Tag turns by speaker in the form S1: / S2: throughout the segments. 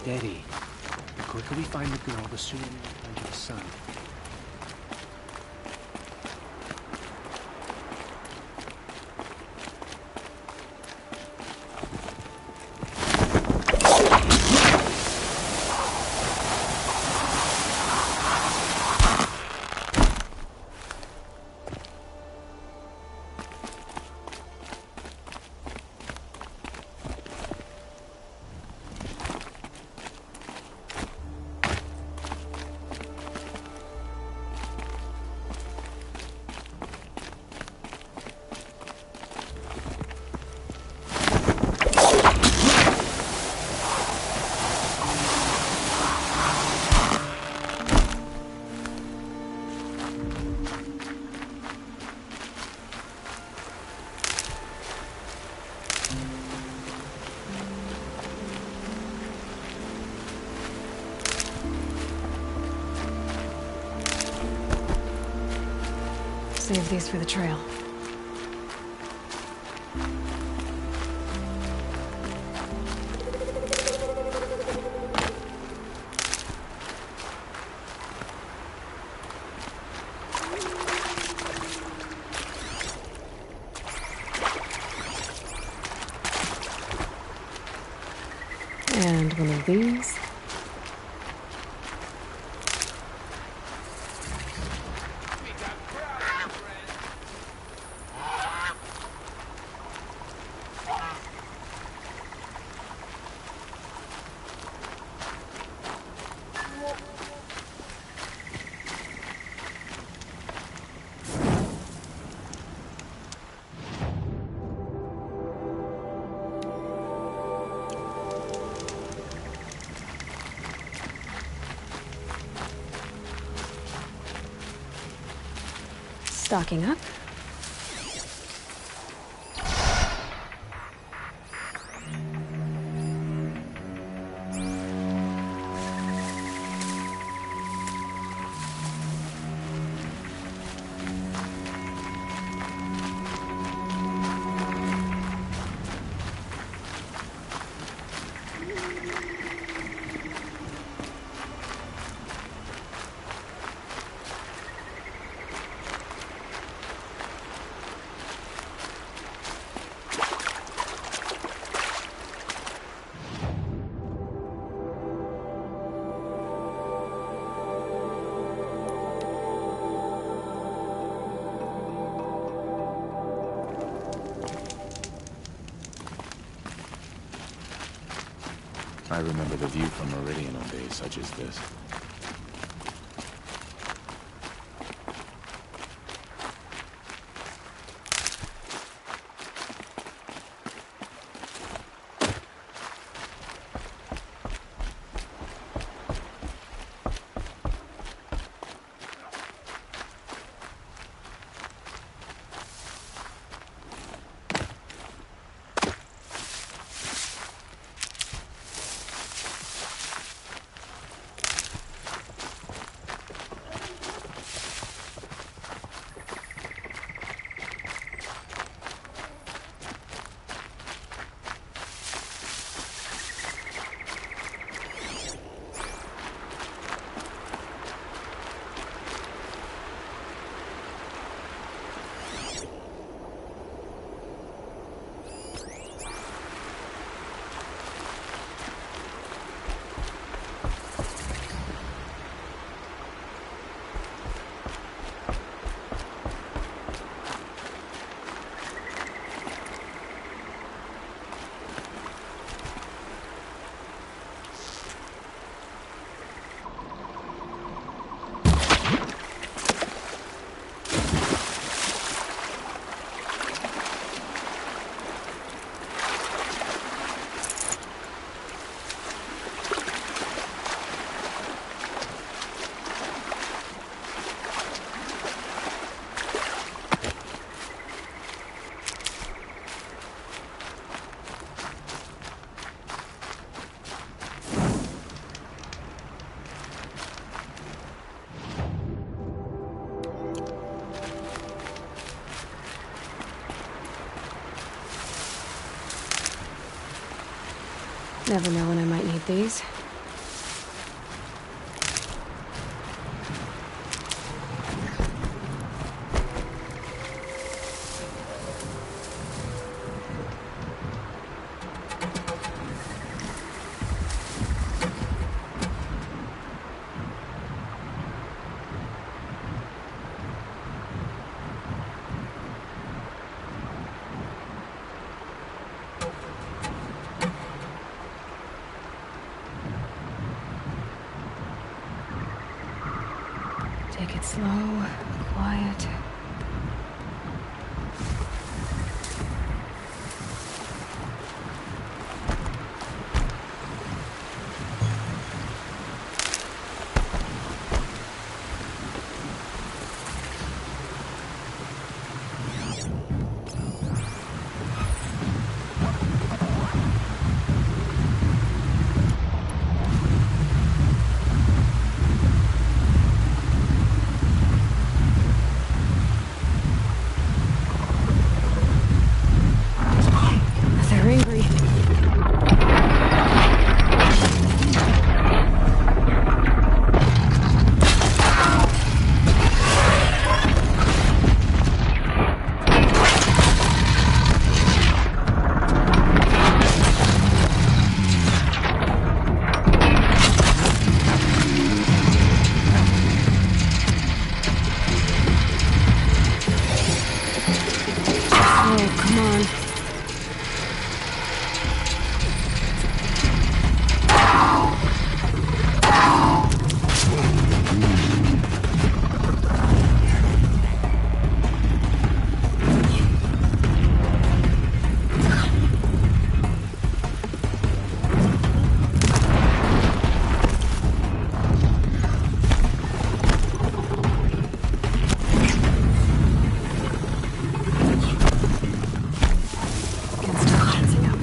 S1: steady. The quicker we find the girl, the sooner we return to the sun.
S2: Save these for the trail. And one of these. Stocking up.
S3: I remember the view from Meridian on days such as this.
S2: Never know when I might need these. Slow, quiet. They're angry. Oh, come on. Can start tensing up.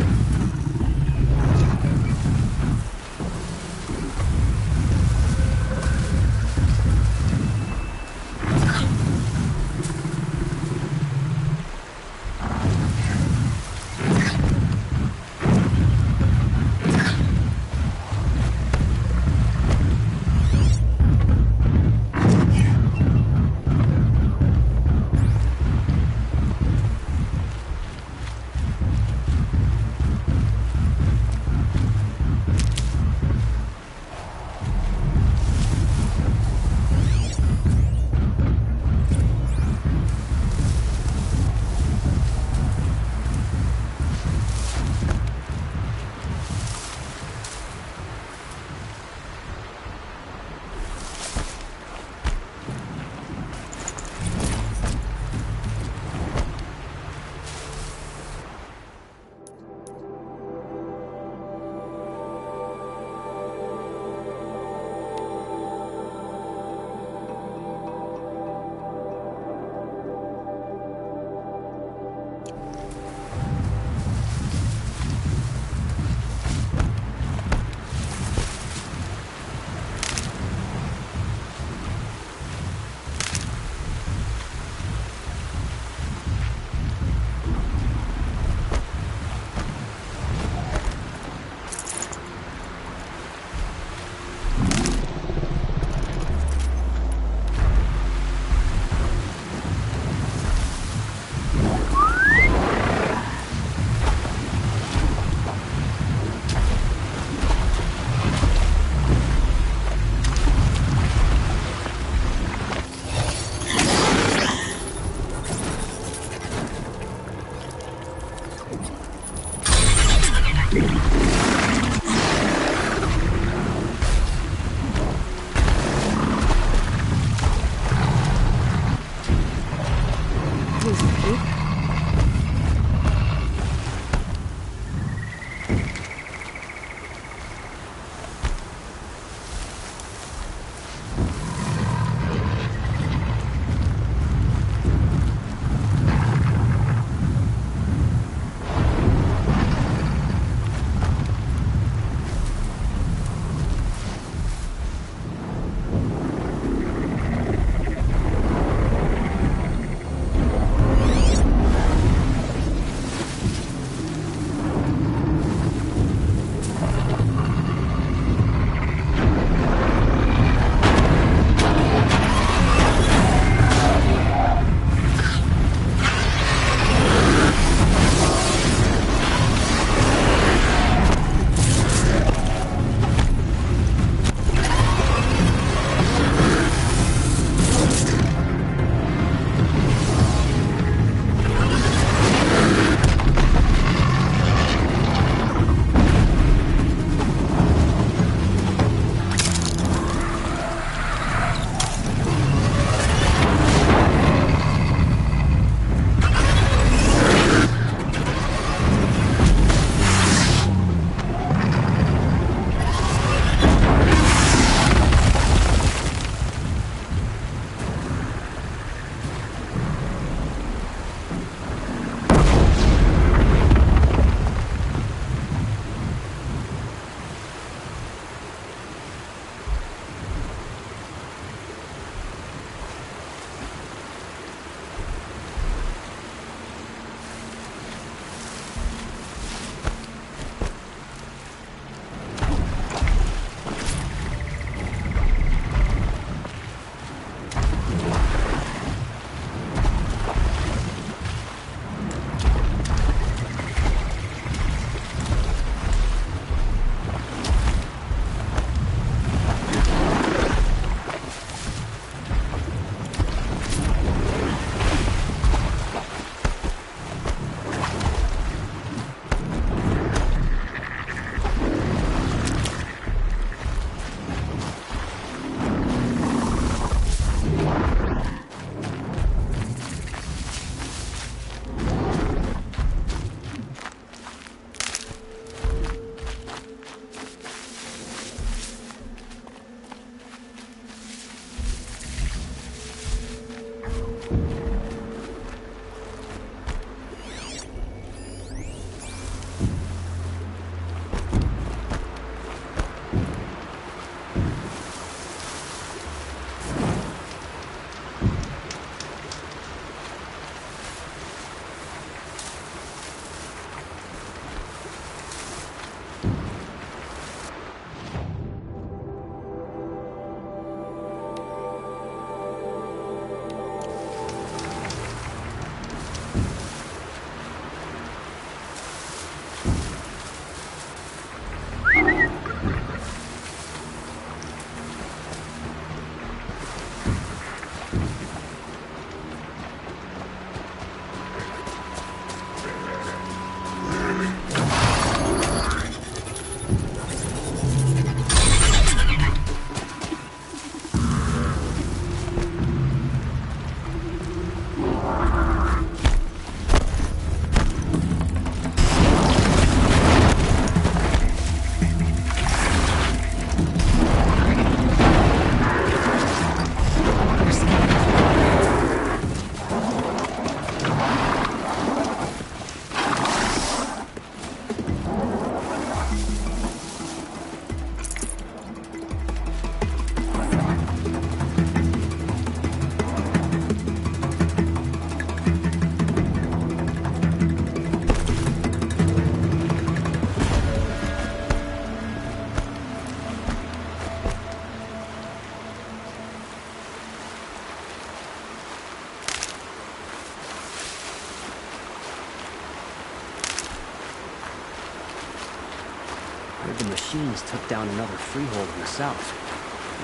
S4: Heard the machines took down another freehold in the south.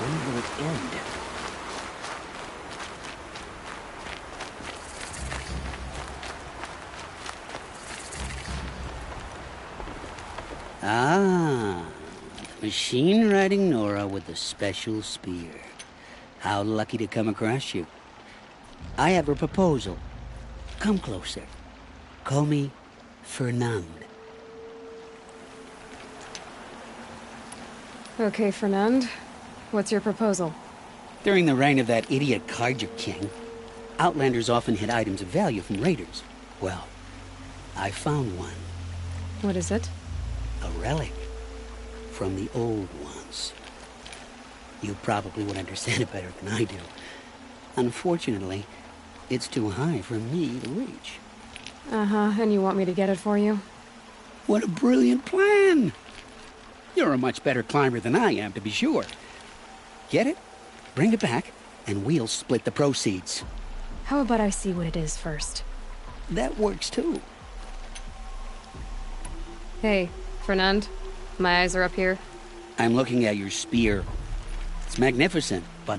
S4: When will it end?
S5: Ah, machine-riding Nora with the special spear. How lucky to come across you. I have a proposal. Come closer. Call me Fernand.
S2: Okay, Fernand. What's your proposal?
S5: During the reign of that idiot Carja King, Outlanders often hid items of value from raiders. Well, I found one.
S2: What is it?
S5: A relic from the old ones. You probably would understand it better than I do. Unfortunately, it's too high for me to reach.
S2: Uh-huh, and you want me to get it for you?
S5: What a brilliant plan! You're a much better climber than I am, to be sure. Get it, bring it back, and we'll split the proceeds.
S2: How about I see what it is first?
S5: That works too.
S2: Hey, Fernand. My eyes are up here.
S5: I'm looking at your spear. It's magnificent, but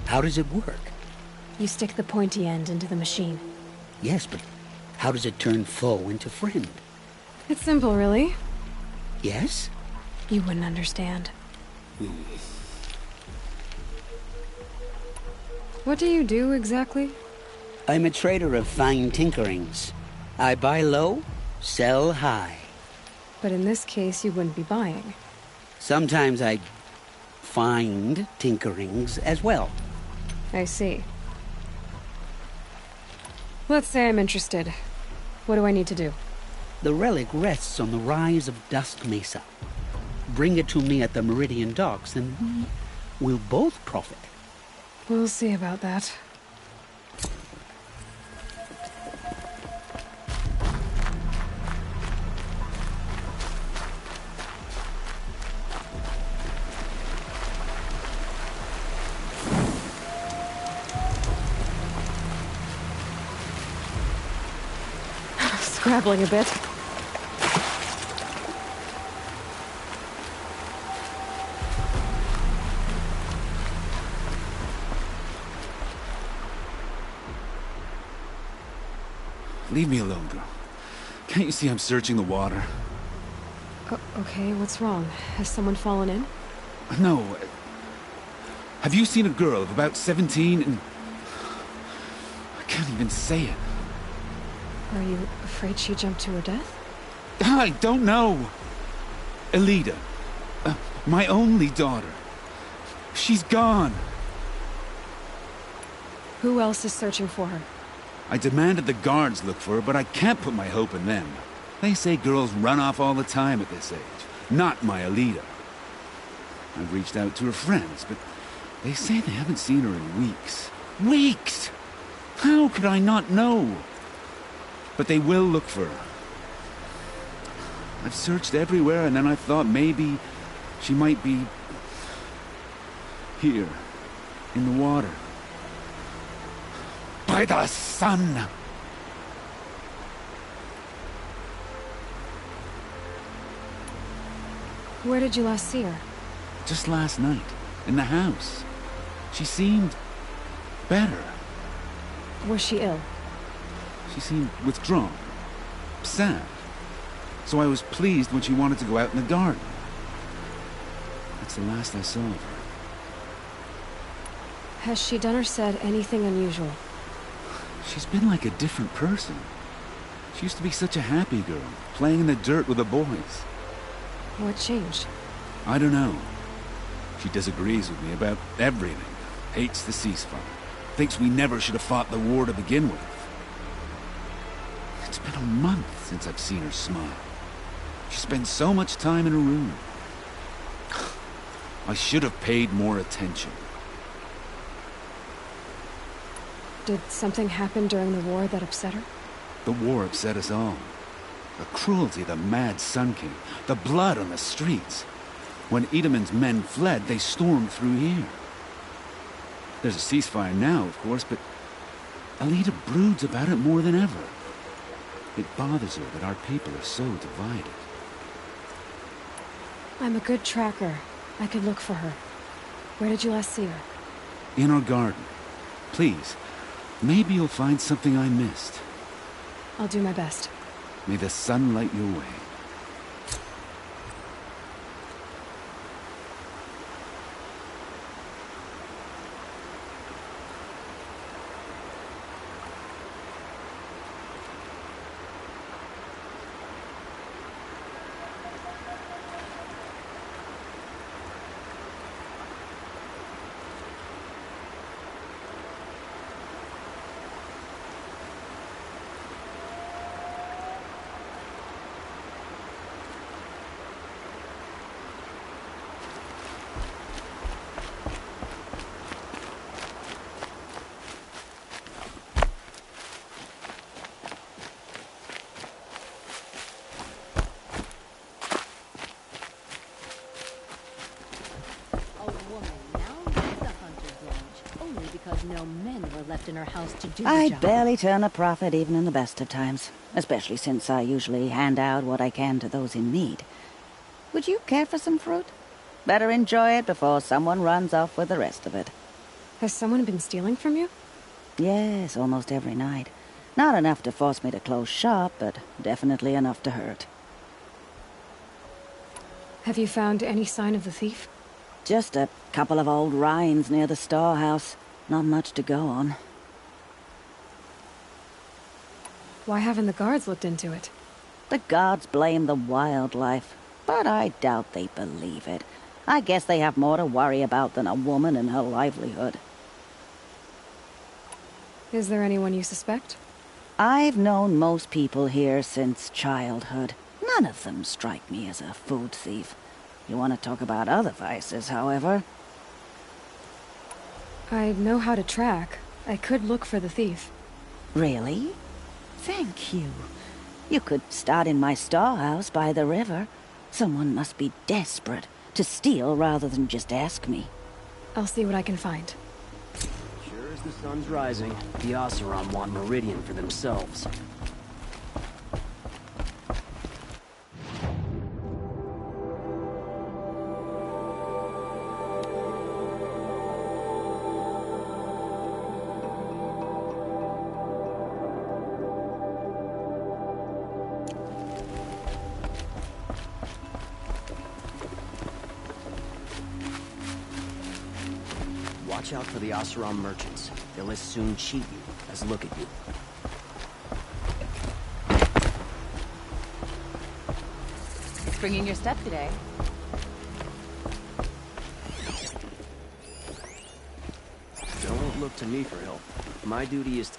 S5: how does it work?
S2: You stick the pointy end into the machine.
S5: Yes, but how does it turn foe into friend?
S2: It's simple, really.
S5: Yes?
S2: You wouldn't understand. What do you do, exactly?
S5: I'm a trader of fine tinkerings. I buy low, sell high.
S2: But in this case, you wouldn't be buying.
S5: Sometimes I find tinkerings as well.
S2: I see. Let's say I'm interested. What do I need to do?
S5: The relic rests on the rise of Dusk Mesa. Bring it to me at the Meridian docks, and we'll both profit.
S2: We'll see about that. Scrabbling a bit.
S6: Leave me alone, girl. Can't you see I'm searching the water?
S2: Okay, what's wrong? Has someone fallen in?
S6: No. Have you seen a girl of about 17 and... I can't even say it.
S2: Are you afraid she jumped to her death?
S6: I don't know. Elida. My only daughter. She's gone.
S2: Who else is searching for her?
S6: I demanded the guards look for her, but I can't put my hope in them. They say girls run off all the time at this age. Not my Elida. I've reached out to her friends, but they say they haven't seen her in weeks. Weeks! How could I not know? But they will look for her. I've searched everywhere, and then I thought maybe she might be... here, in the water. By the sun!
S2: Where did you last see her?
S6: Just last night, in the house. She seemed... better.
S2: Was she ill?
S6: She seemed withdrawn. Sad. So I was pleased when she wanted to go out in the garden. That's the last I saw of her.
S2: Has she done or said anything unusual?
S6: She's been like a different person. She used to be such a happy girl, playing in the dirt with the boys.
S2: What changed?
S6: I don't know. She disagrees with me about everything. Hates the ceasefire. Thinks we never should have fought the war to begin with. It's been a month since I've seen her smile. She spends so much time in her room. I should have paid more attention.
S2: Did something happen during the war that upset her?
S6: The war upset us all. The cruelty of the mad Sun King. The blood on the streets. When Edaman's men fled, they stormed through here. There's a ceasefire now, of course, but Elida broods about it more than ever. It bothers her that our people are so divided.
S2: I'm a good tracker. I could look for her. Where did you last see her?
S6: In our garden. Please, maybe you'll find something I missed.
S2: I'll do my best.
S6: May the sun light your way.
S7: Because no men were left in her house to do the
S8: I
S7: job.
S8: barely turn a profit even in the best of times, especially since I usually hand out what I can to those in need. Would you care for some fruit? Better enjoy it before someone runs off with the rest of it.
S2: Has someone been stealing from you?
S8: Yes, almost every night. Not enough to force me to close shop, but definitely enough to hurt.
S2: Have you found any sign of the thief?
S8: Just a couple of old rinds near the storehouse. Not much to go on.
S2: Why haven't the guards looked into it?
S8: The guards blame the wildlife, but I doubt they believe it. I guess they have more to worry about than a woman and her livelihood.
S2: Is there anyone you suspect?
S8: I've known most people here since childhood. None of them strike me as a food thief. You want to talk about other vices, however?
S2: I know how to track. I could look for the thief.
S8: Really? Thank you. You could start in my storehouse by the river. Someone must be desperate to steal rather than just ask me.
S2: I'll see what I can find.
S4: Sure as the sun's rising, the Oseram want Meridian for themselves. Watch out for the Oseram merchants. They'll as soon cheat you as look at you.
S7: Bringing your step today.
S4: Don't look to me for help. My duty is to...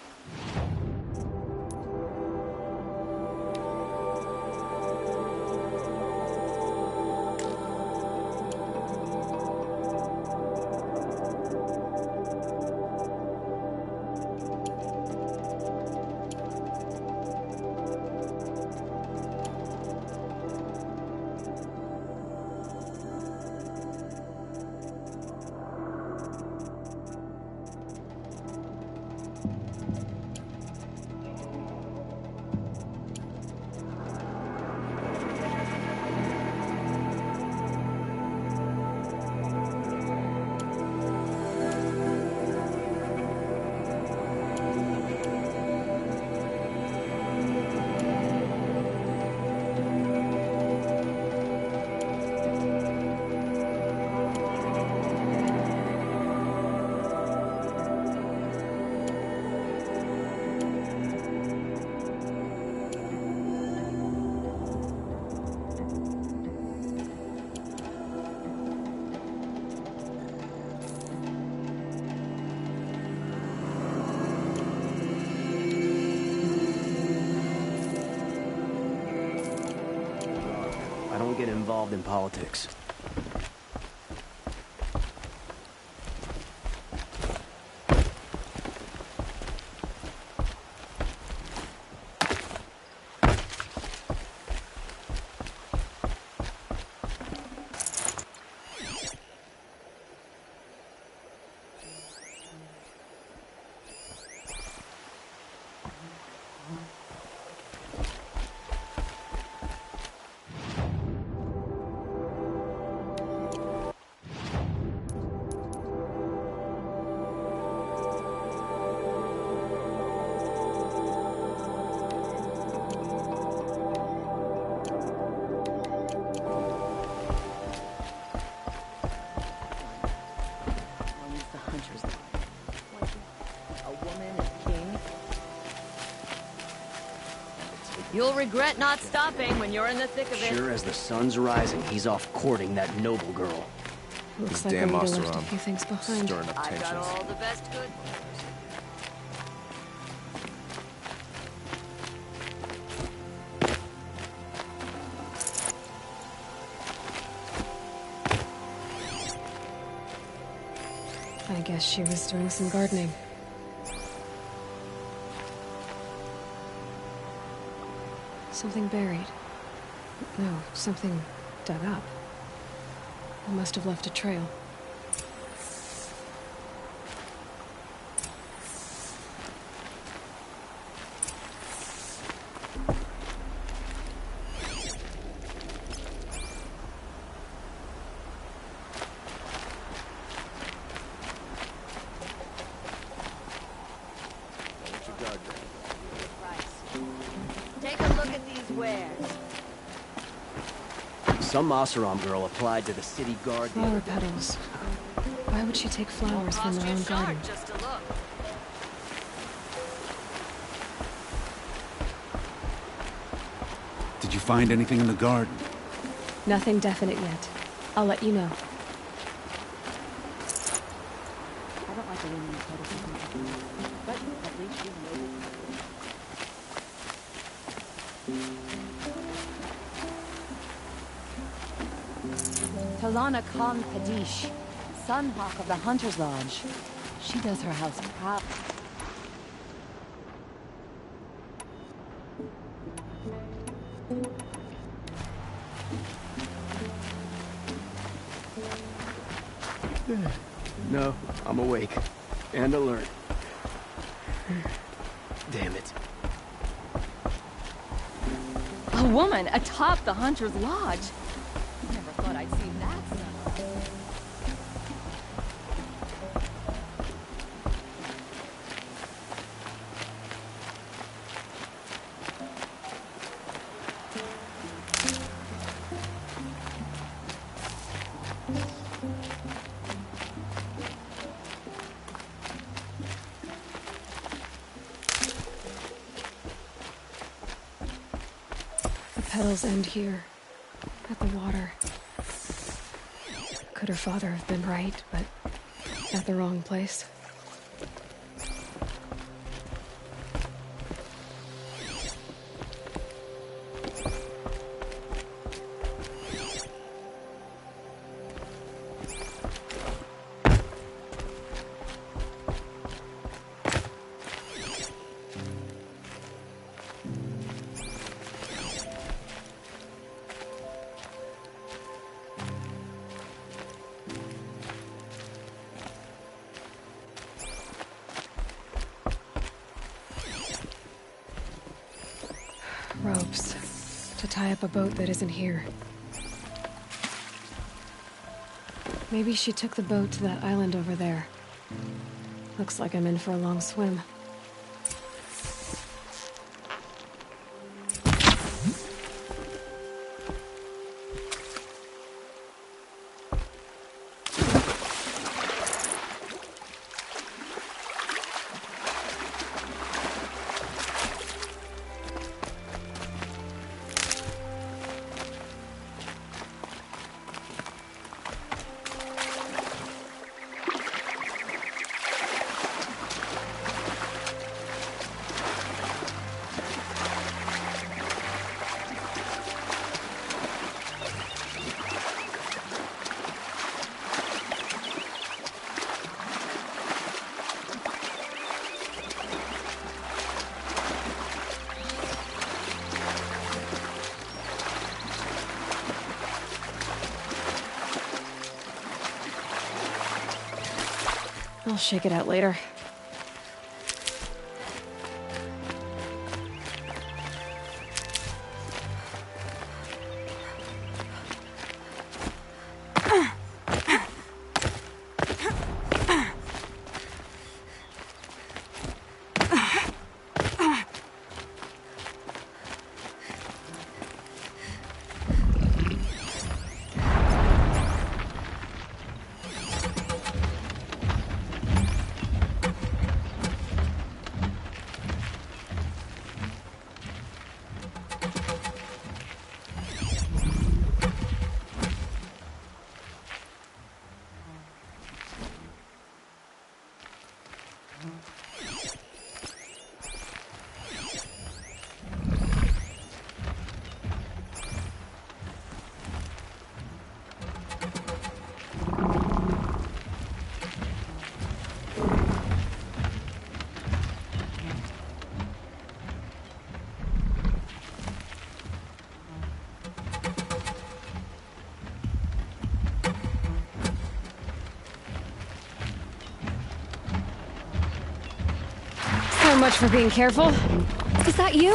S4: I don't get involved in politics.
S7: You'll regret not stopping when you're in the thick of it.
S4: Sure as the sun's rising, he's off courting that noble girl.
S2: Looks
S9: This
S2: like
S9: damn
S2: Alita left a
S9: Oseram
S2: few things behind.
S9: stirring up
S7: I got
S9: tensions.
S7: all the best good.
S2: I guess she was doing some gardening. Something buried. No, something dug up. I must have left a trail.
S7: Take a look at these wares.
S4: Some Oseram girl applied to the city guard.
S2: Flower petals. Why would she take flowers from
S7: Cost
S2: her
S7: you a
S2: own garden?
S7: shard just to look.
S6: Did you find anything in the garden?
S2: Nothing definite yet. I'll let you know.
S8: I don't like the women in photos, but at least you know. Talana Khan Kadish, Sunhawk of the Hunter's Lodge. She does her house proud.
S4: No, I'm awake. And alert. Damn it.
S7: A woman atop the Hunter's Lodge. Never thought I'd see that stuff.
S2: The petals end here, at the water. Could her father have been right, but at the wrong place? Ropes. To tie up a boat that isn't here. Maybe she took the boat to that island over there. Looks like I'm in for a long swim. I'll shake it out later. much for being careful.
S7: Is that you?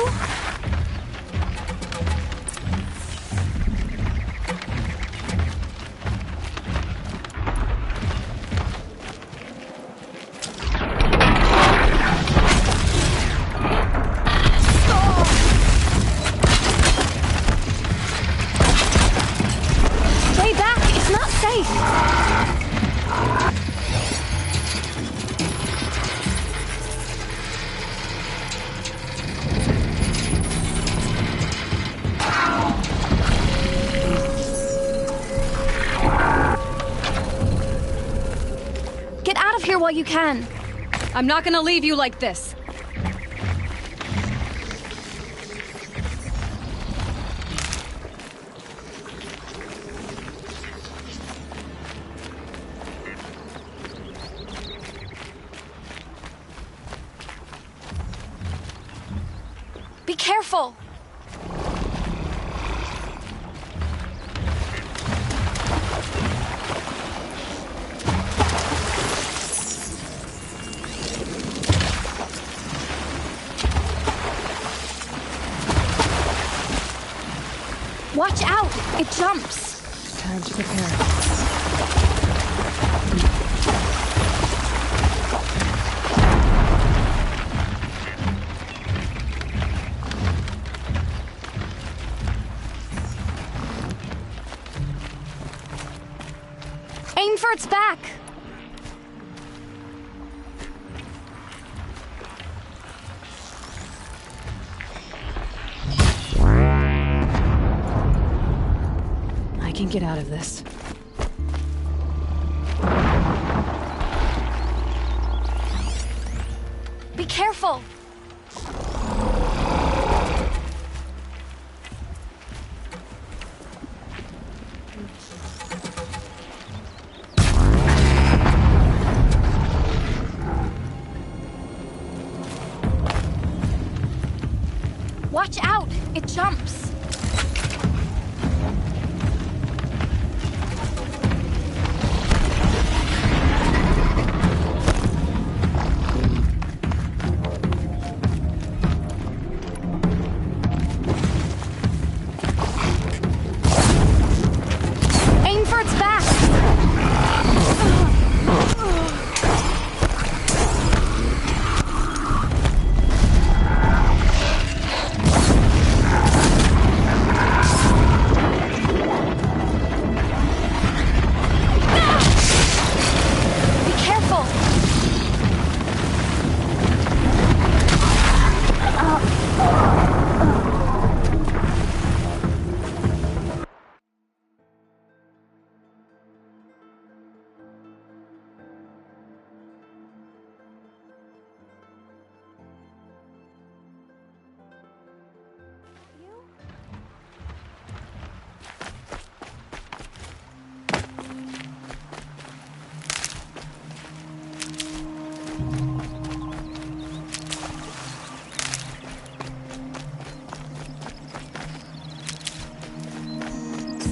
S2: Stay back! It's not safe!
S7: Get out of here while you can.
S2: I'm not gonna leave you like this.
S7: Be careful. Watch out! It jumps.
S2: Time to prepare.
S7: Aim for its back.
S2: I can get out of this.
S7: Be careful. Watch out! It jumps. Aim for its back. Be careful.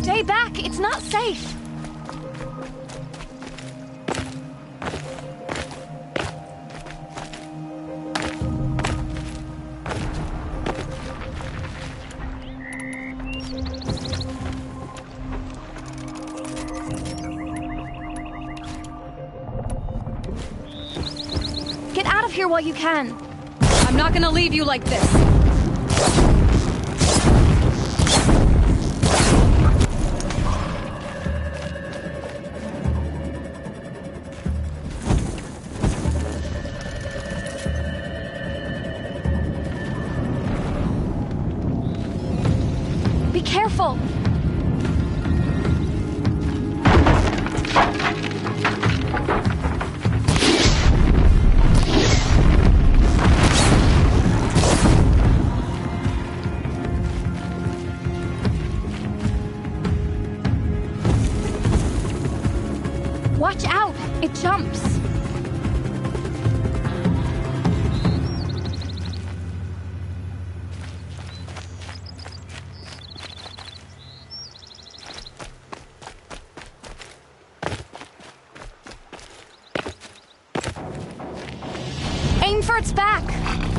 S7: Stay back! It's not safe! Get out of here while you can!
S2: I'm not gonna leave you like this.
S7: Be careful! Watch out! It jumps! Aim for its back!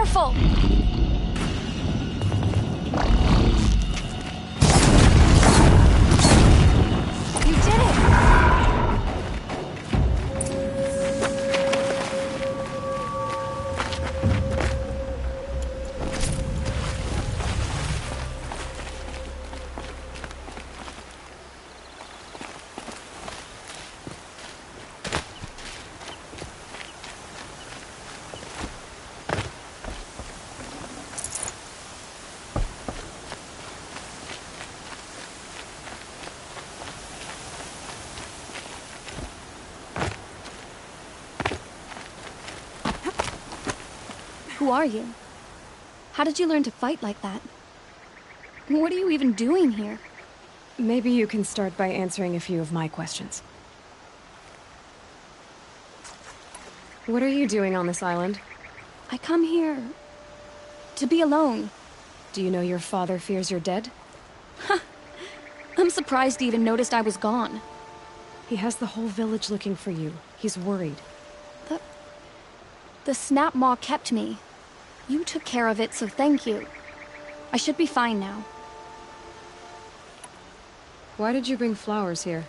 S2: careful! You did it!
S9: Who are you? How did you learn to fight like that? What are you even doing here?
S2: Maybe you can start by answering a few of my questions. What are you doing on this island?
S9: I come here to be alone.
S2: Do you know your father fears you're dead?
S9: I'm surprised he even noticed I was gone.
S2: He has the whole village looking for you. He's worried.
S9: The snap maw kept me. You took care of it, so thank you. I should be fine now.
S2: Why did you bring flowers here?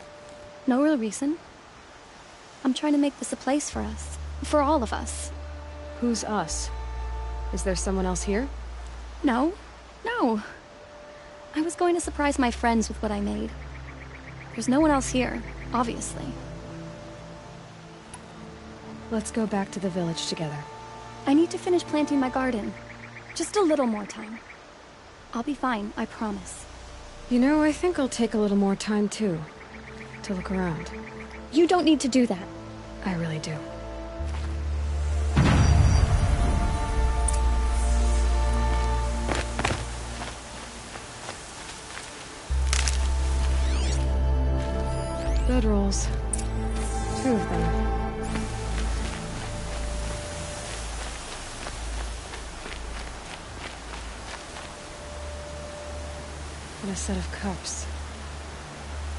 S9: No real reason. I'm trying to make this a place for us. For all of us.
S2: Who's us? Is there someone else here?
S9: No. No. I was going to surprise my friends with what I made. There's no one else here, obviously.
S2: Let's go back to the village together.
S9: I need to finish planting my garden. Just a little more time. I'll be fine, I promise.
S2: You know, I think I'll take a little more time too. To look around.
S9: You don't need to do that.
S2: I really do. Bedrolls. 2 of them. And a set of cups.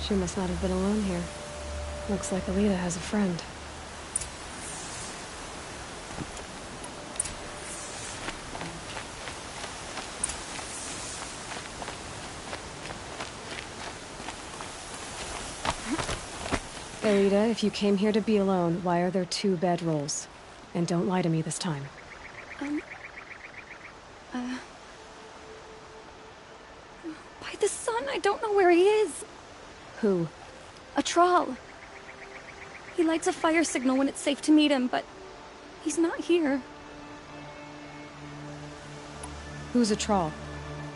S2: She must not have been alone here. Looks like Alita has a friend. Alita, if you came here to be alone, why are there 2 bedrolls? And don't lie to me this time.
S9: By the sun, I don't know where he is.
S2: Who?
S9: A troll. He lights a fire signal when it's safe to meet him, but he's not here.
S2: Who's a troll?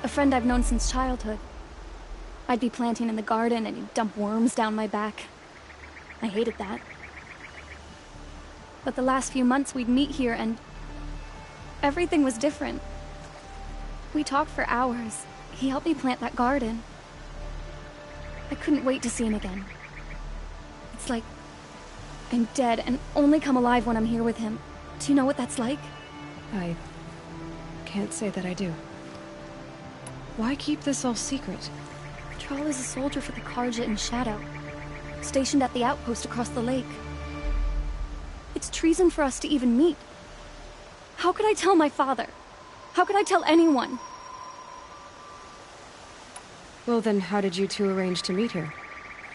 S9: A friend I've known since childhood. I'd be planting in the garden and he'd dump worms down my back. I hated that. But the last few months we'd meet here and everything was different. We talked for hours. He helped me plant that garden. I couldn't wait to see him again. It's like I'm dead and only come alive when I'm here with him. Do you know what that's like?
S2: I can't say that I do. Why keep this all secret?
S9: Troll is a soldier for the Karja in Shadow, stationed at the outpost across the lake. It's treason for us to even meet. How could I tell my father? How could I tell anyone?
S2: Well then, how did you 2 arrange to meet here?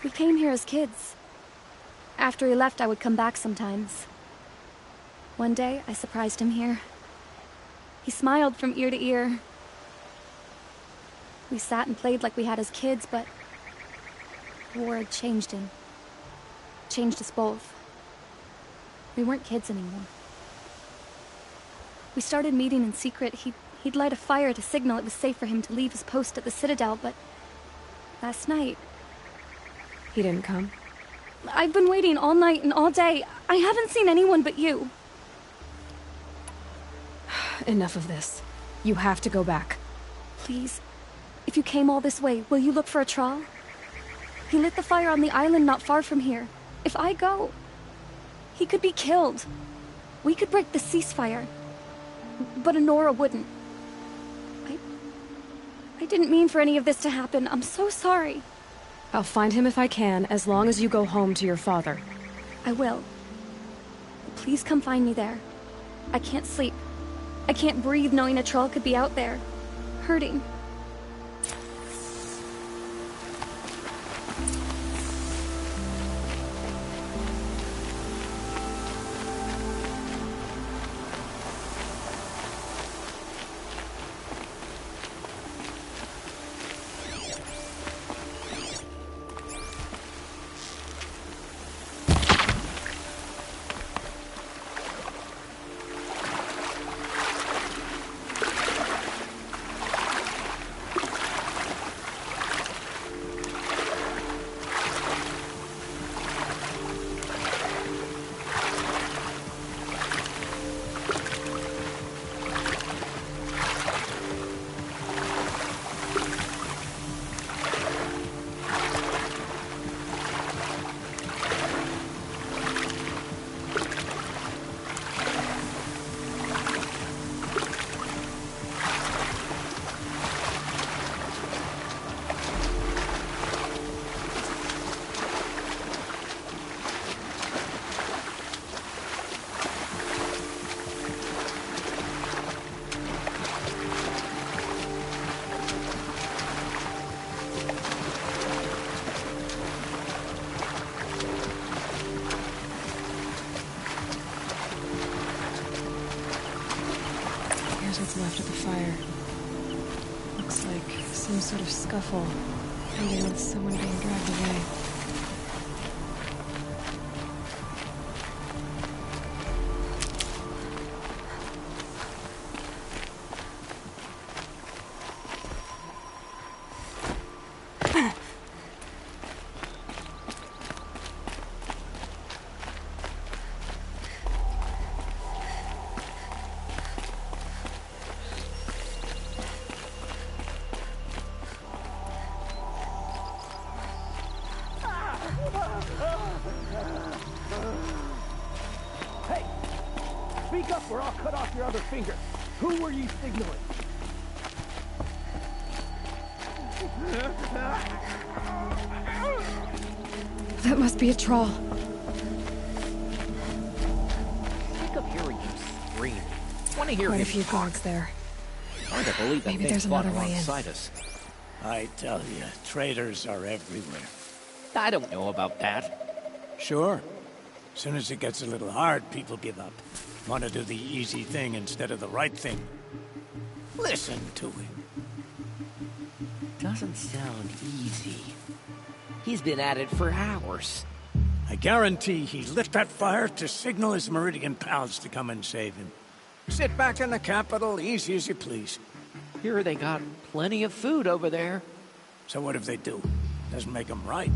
S9: We came here as kids. After he left, I would come back sometimes. One day, I surprised him here. He smiled from ear to ear. We sat and played like we had as kids, but the war had changed him. Changed us both. We weren't kids anymore. We started meeting in secret. He'd light a fire to signal it was safe for him to leave his post at the Citadel, but last night...
S2: He didn't come?
S9: I've been waiting all night and all day. I haven't seen anyone but you.
S2: Enough of this. You have to go back.
S9: Please. If you came all this way, will you look for a troll? He lit the fire on the island not far from here. If I go, he could be killed. We could break the ceasefire. But Honora wouldn't. I didn't mean for any of this to happen. I'm so sorry.
S2: I'll find him if I can, as long as you go home to your father.
S9: I will. Please come find me there. I can't sleep. I can't breathe knowing a troll could be out there, hurting.
S2: What's left of the fire. Looks like some sort of scuffle, ending with someone being dragged away.
S1: Hey! Speak up or I'll cut off your other finger. Who were you signaling?
S2: That must be a troll.
S10: Sick of hearing him scream. Want to hear
S2: Quite a
S10: him
S2: few
S10: talk.
S2: guards there.
S10: Hard to believe that
S2: Maybe
S10: thing
S2: there's
S10: fought
S2: another way in.
S10: alongside us.
S11: I tell you, traitors are everywhere.
S10: I don't know about that.
S11: Sure. As soon as it gets a little hard, people give up. Want to do the easy thing instead of the right thing. Listen to him.
S10: Doesn't sound easy. He's been at it for hours.
S11: I guarantee he lit that fire to signal his Meridian pals to come and save him. Sit back in the capital, easy as you please.
S10: Here they got plenty of food over there.
S11: So what if they do? Doesn't make them right.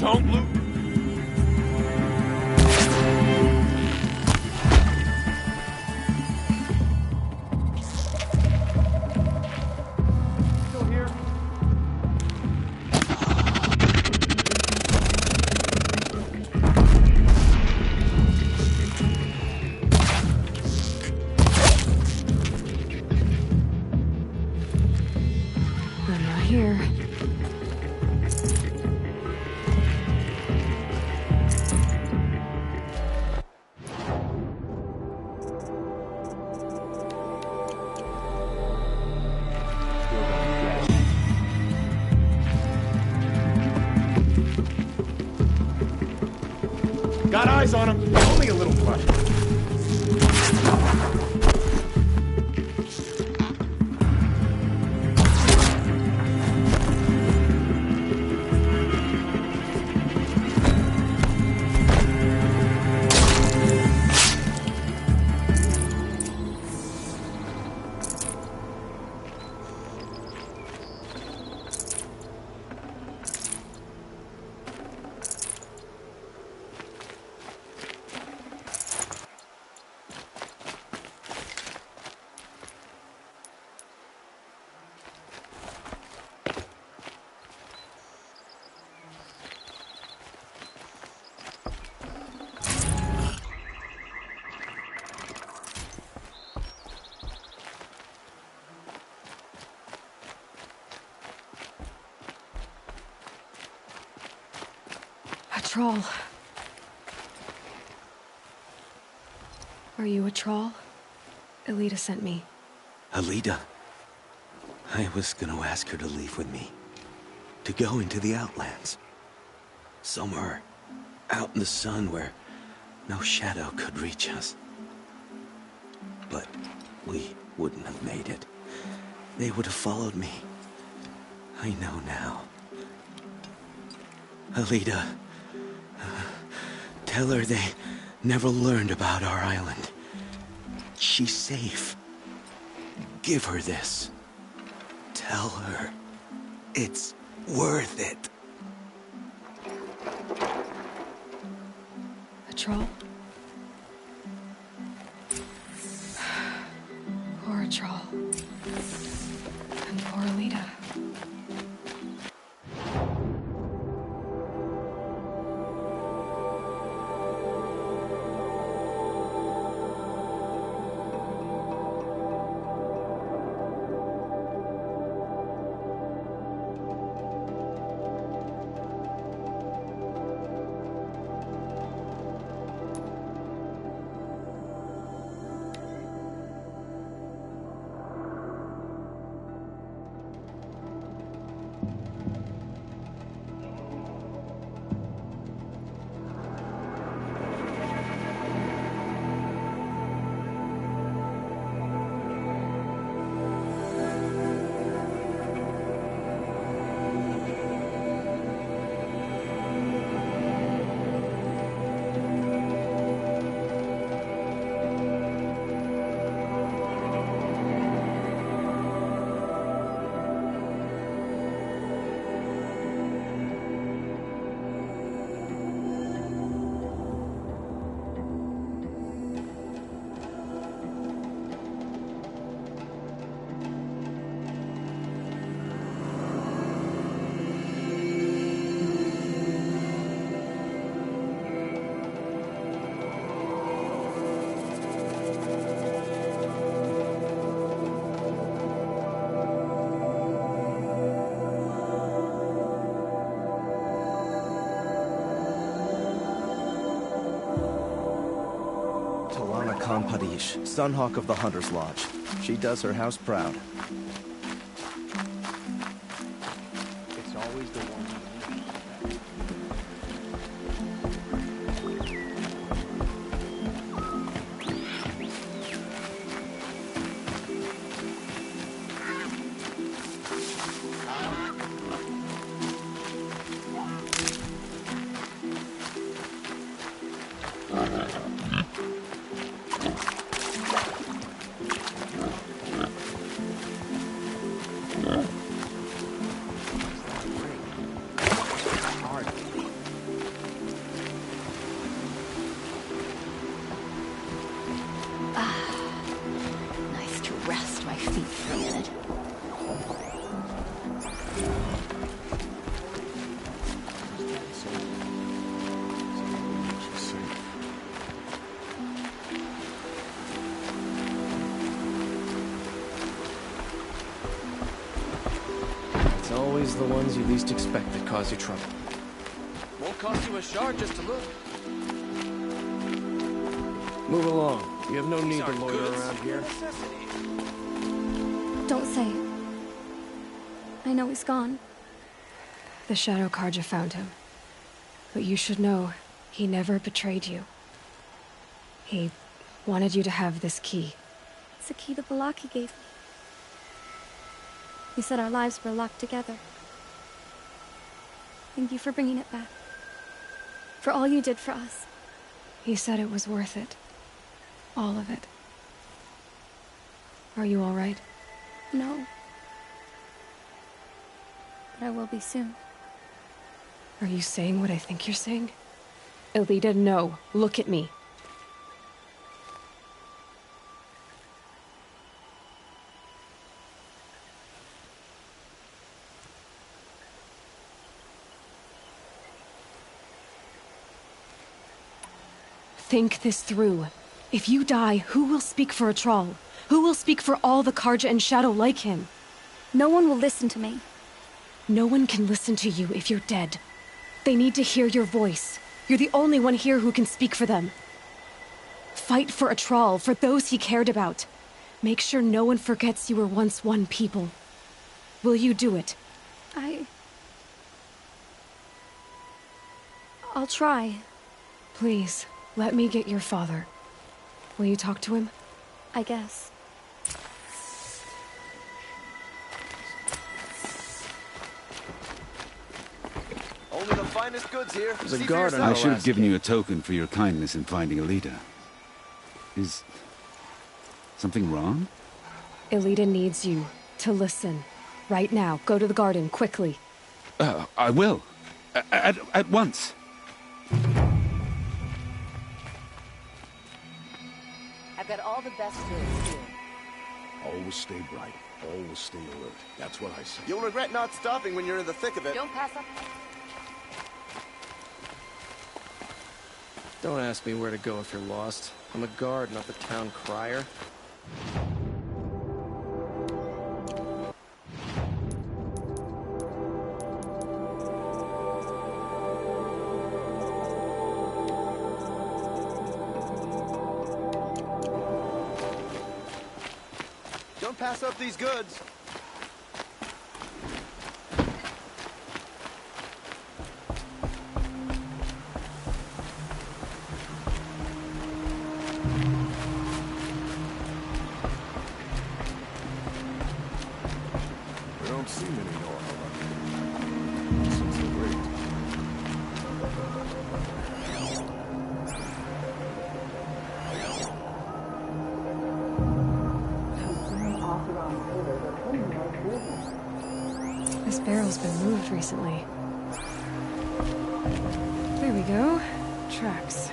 S12: Don't loot.
S1: Still here?
S2: I'm not here.
S12: Got eyes on him. Only a little blood.
S2: A troll. Are you a troll? Elita sent me.
S13: Alita? I was gonna ask her to leave with me. To go into the Outlands. Somewhere out in the sun where no shadow could reach us. But we wouldn't have made it. They would have followed me. I know now. Alita, tell her they never learned about our island. She's safe. Give her this. Tell her it's worth it.
S2: A troll? Poor troll. And poor Alita.
S14: Padish, Sunhawk of the Hunter's Lodge. She does her house proud.
S1: It's always the one.
S15: It's always the ones you least expect that cause you trouble.
S10: Won't cost you a shard just to look.
S15: Move along. You have no need to loiter around here.
S9: Don't say it. I know he's gone.
S2: The Shadow Karja found him. But you should know, he never betrayed you. He wanted you to have this key.
S9: It's a key the Balaki gave me. He said our lives were locked together. Thank you for bringing it back. For all you did for us.
S2: He said it was worth it. All of it. Are you all right?
S9: No. But I will be soon.
S2: Are you saying what I think you're saying? Elita, no. Look at me. Think this through. If you die, who will speak for a Troll? Who will speak for all the Karja and Shadow like him?
S9: No one will listen to me.
S2: No one can listen to you if you're dead. They need to hear your voice. You're the only one here who can speak for them. Fight for a Troll, for those he cared about. Make sure no one forgets you were once one people. Will you do it?
S9: I'll try.
S2: Please, let me get your father. Will you talk to him?
S9: I guess.
S14: Only the finest goods here.
S15: There's a guard on
S6: I
S15: our
S6: should have
S15: last
S6: given
S15: gate.
S6: you a token for your kindness in finding Elita. Is something wrong?
S2: Elita needs you to listen. Right now, go to the garden, quickly.
S6: I will. At once.
S16: I've got all the best goods here.
S1: Always stay bright. Always stay alert. That's what I say.
S14: You'll regret not stopping when you're in the thick of it.
S16: Don't pass up.
S15: Don't ask me where to go if you're lost. I'm a guard, not the town crier.
S14: Don't pass up these goods.
S1: We don't see many Nora since the raid.
S2: This barrel's been moved recently. There we go. Tracks.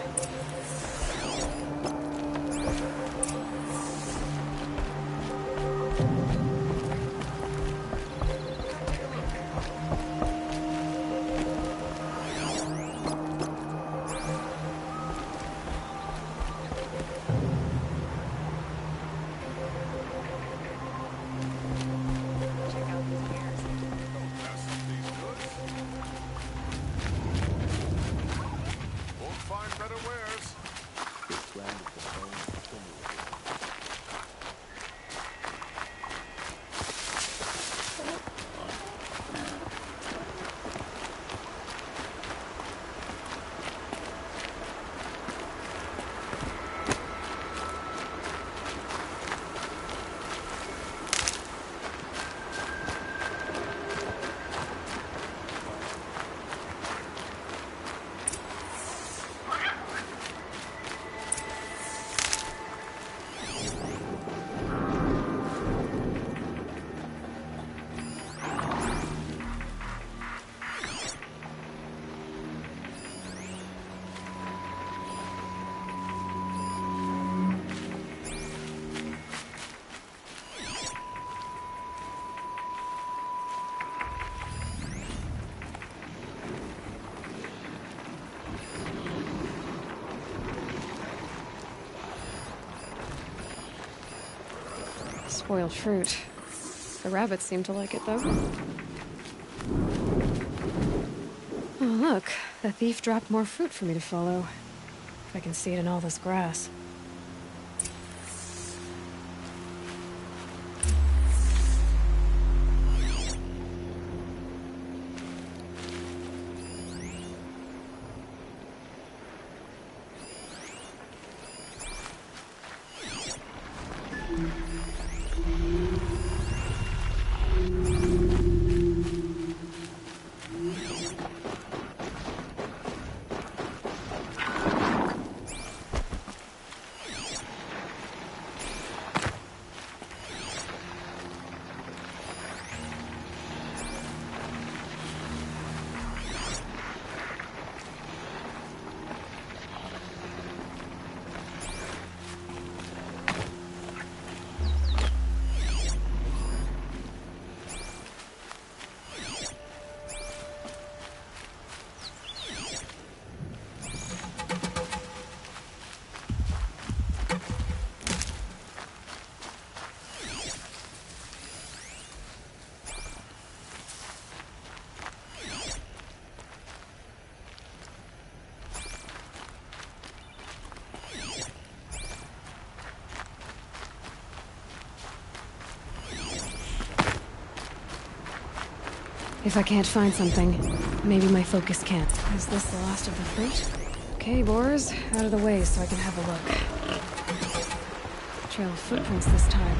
S2: Spoiled fruit. The rabbits seem to like it, though. Look, the thief dropped more fruit for me to follow. If I can see it in all this grass. If I can't find something, maybe my focus can't. Is this the last of the fruit? Okay, boars, out of the way so I can have a look. Trail of footprints this time.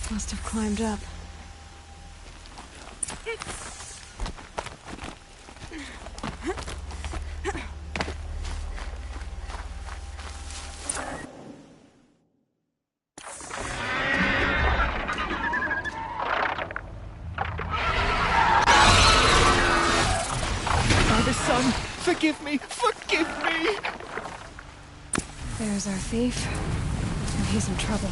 S2: Must have climbed up.
S14: Father, son, forgive me! Forgive me!
S2: There's our thief. And he's in trouble.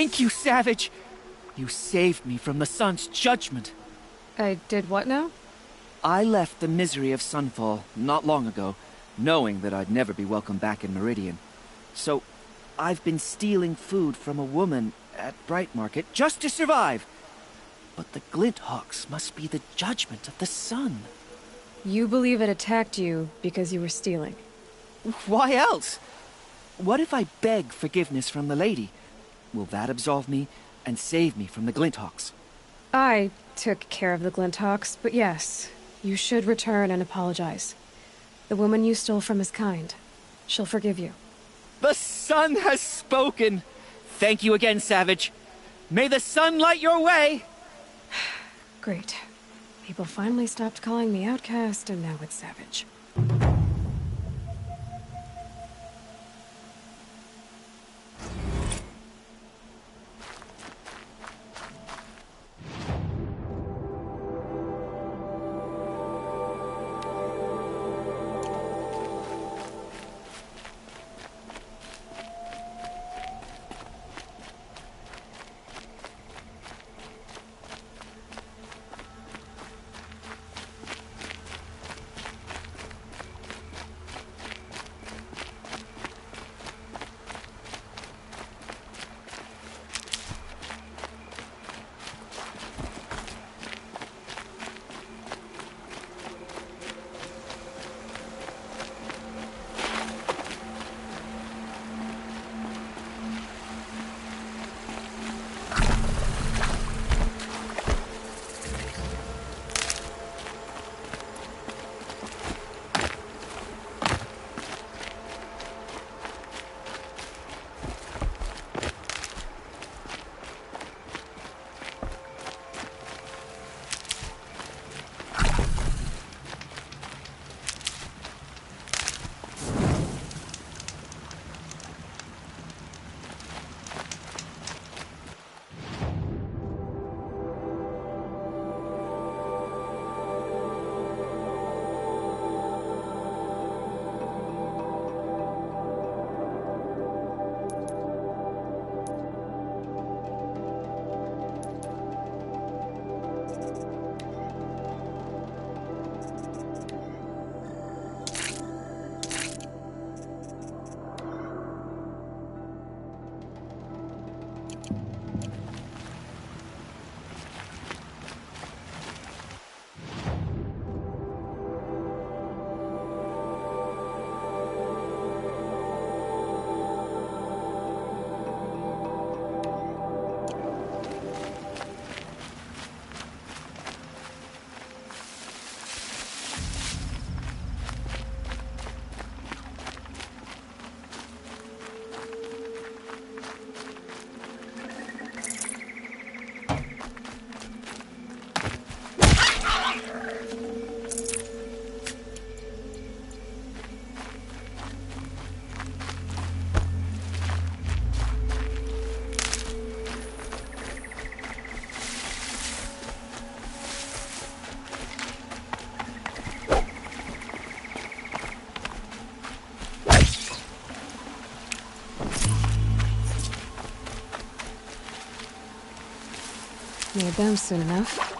S17: Thank you, Savage! You saved me from the sun's judgment.
S2: I did what now?
S17: I left the misery of Sunfall not long ago, knowing that I'd never be welcome back in Meridian. So, I've been stealing food from a woman at Bright Market just to survive. But the Glinthawks must be the judgment of the sun.
S2: You believe it attacked you because you were stealing?
S17: Why else? What if I beg forgiveness from the lady? Will that absolve me and save me from the Glinthawks?
S2: I took care of the Glinthawks, but yes, you should return and apologize. The woman you stole from is kind. She'll forgive you.
S17: The sun has spoken! Thank you again, Savage. May the sun light your way!
S2: Great. People finally stopped calling me outcast, and now it's Savage. Need them soon enough.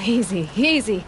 S2: Easy, easy.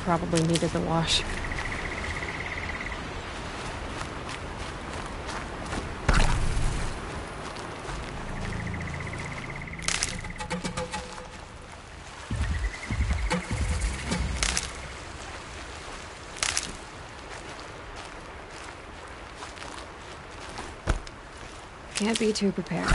S2: Probably needed the wash. Can't be too prepared.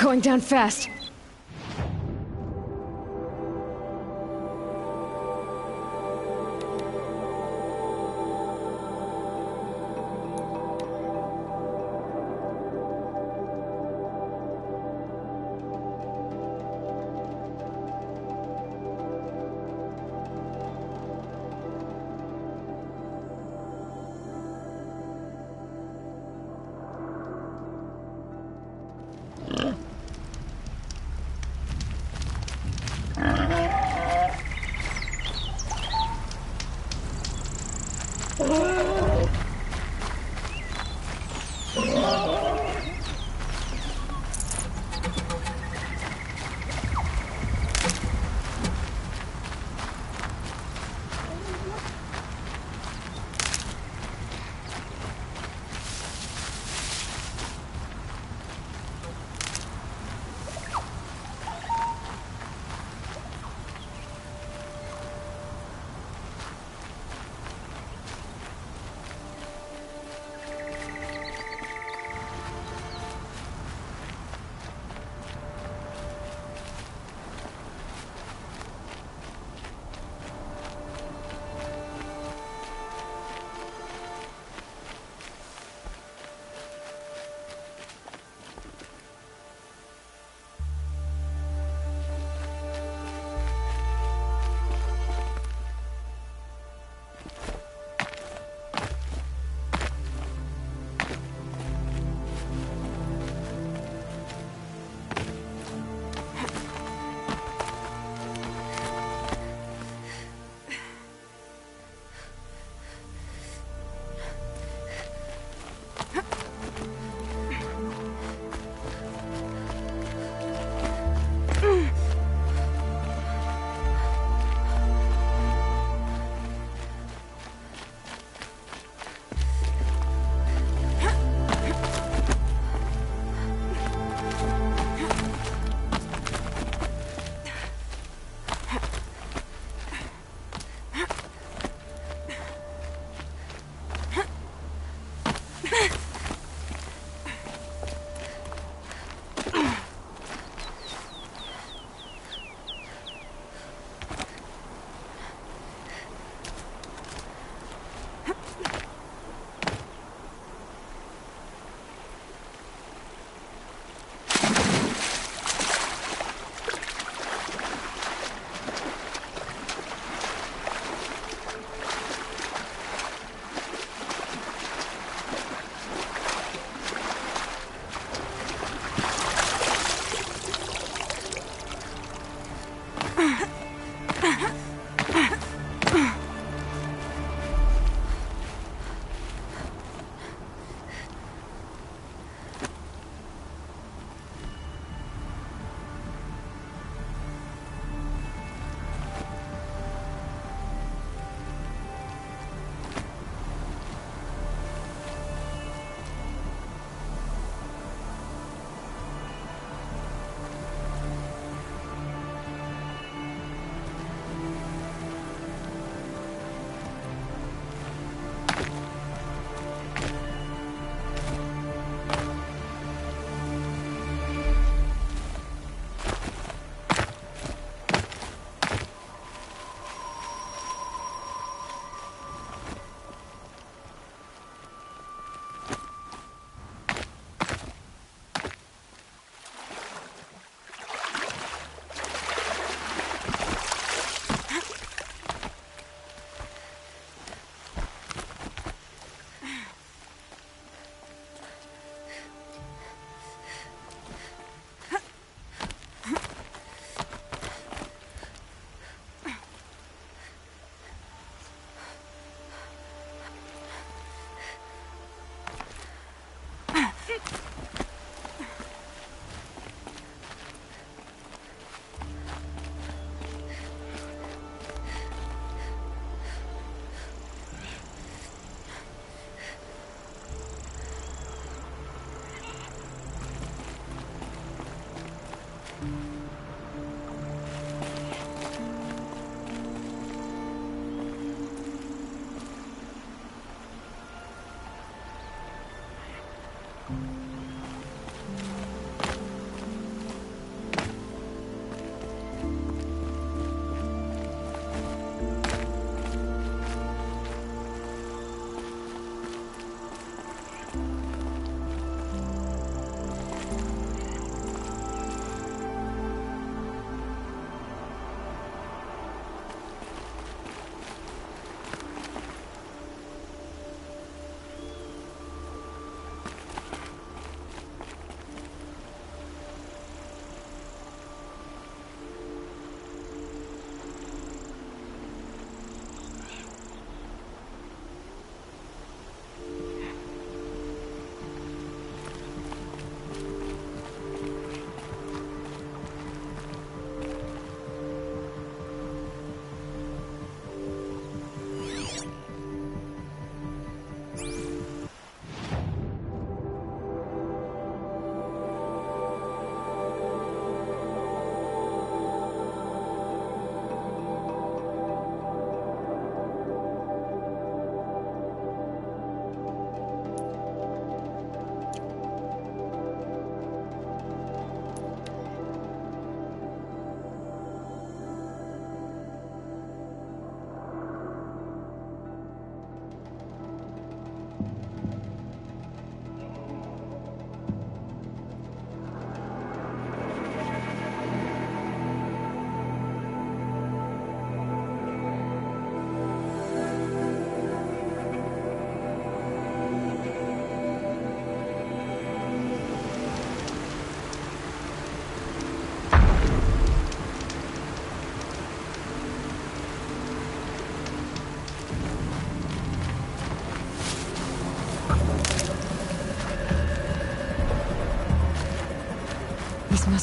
S2: Going down fast.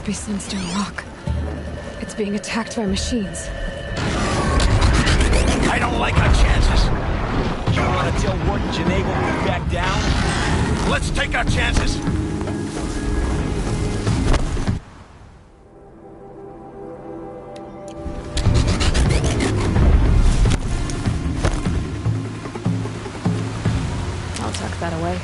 S2: must be Sunstone Rock. It's being attacked by machines.
S11: I don't like our chances.
S18: You want to tell Warden Janae when we back down?
S11: Let's take our chances.
S2: I'll tuck that away.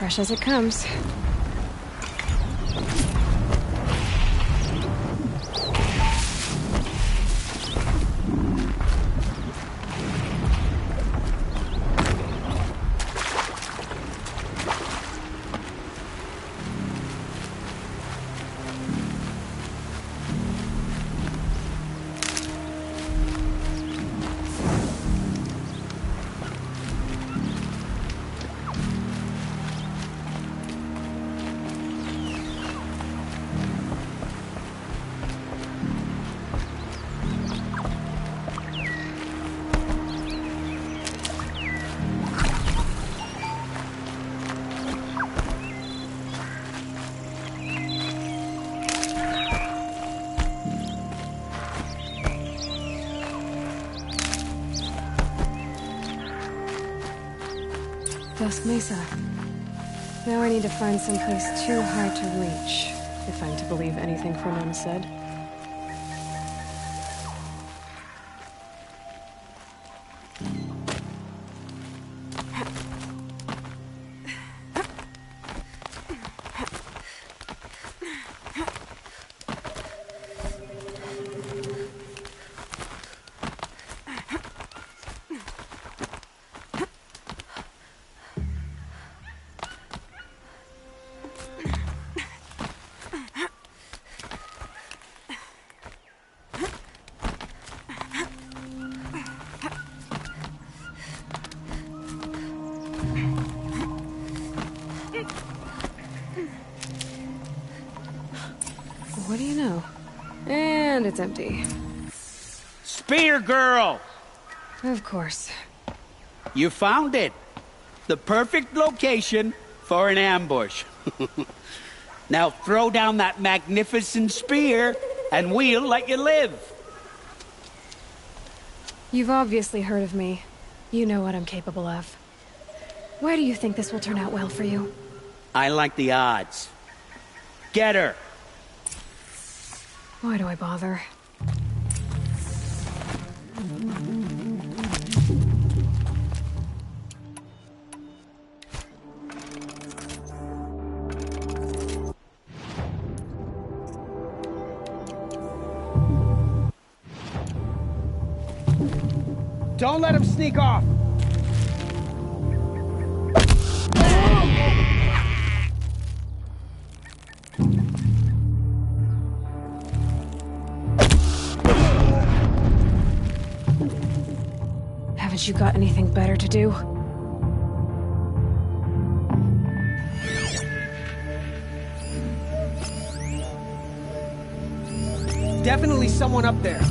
S2: Fresh as it comes. Dos Mesa. Now I need to find someplace too hard to reach, if I'm to believe anything Fernand said. what do you know? And it's empty.
S5: Spear girl!
S2: Of course.
S5: You found it. The perfect location for an ambush. Now throw down that magnificent spear, and we'll let you live.
S2: You've obviously heard of me. You know what I'm capable of. Why do you think this will turn out well for you?
S5: I like the odds. Get her!
S2: Why do I bother?
S1: Don't let him sneak off!
S2: Haven't you got anything better to do?
S1: Definitely someone up there.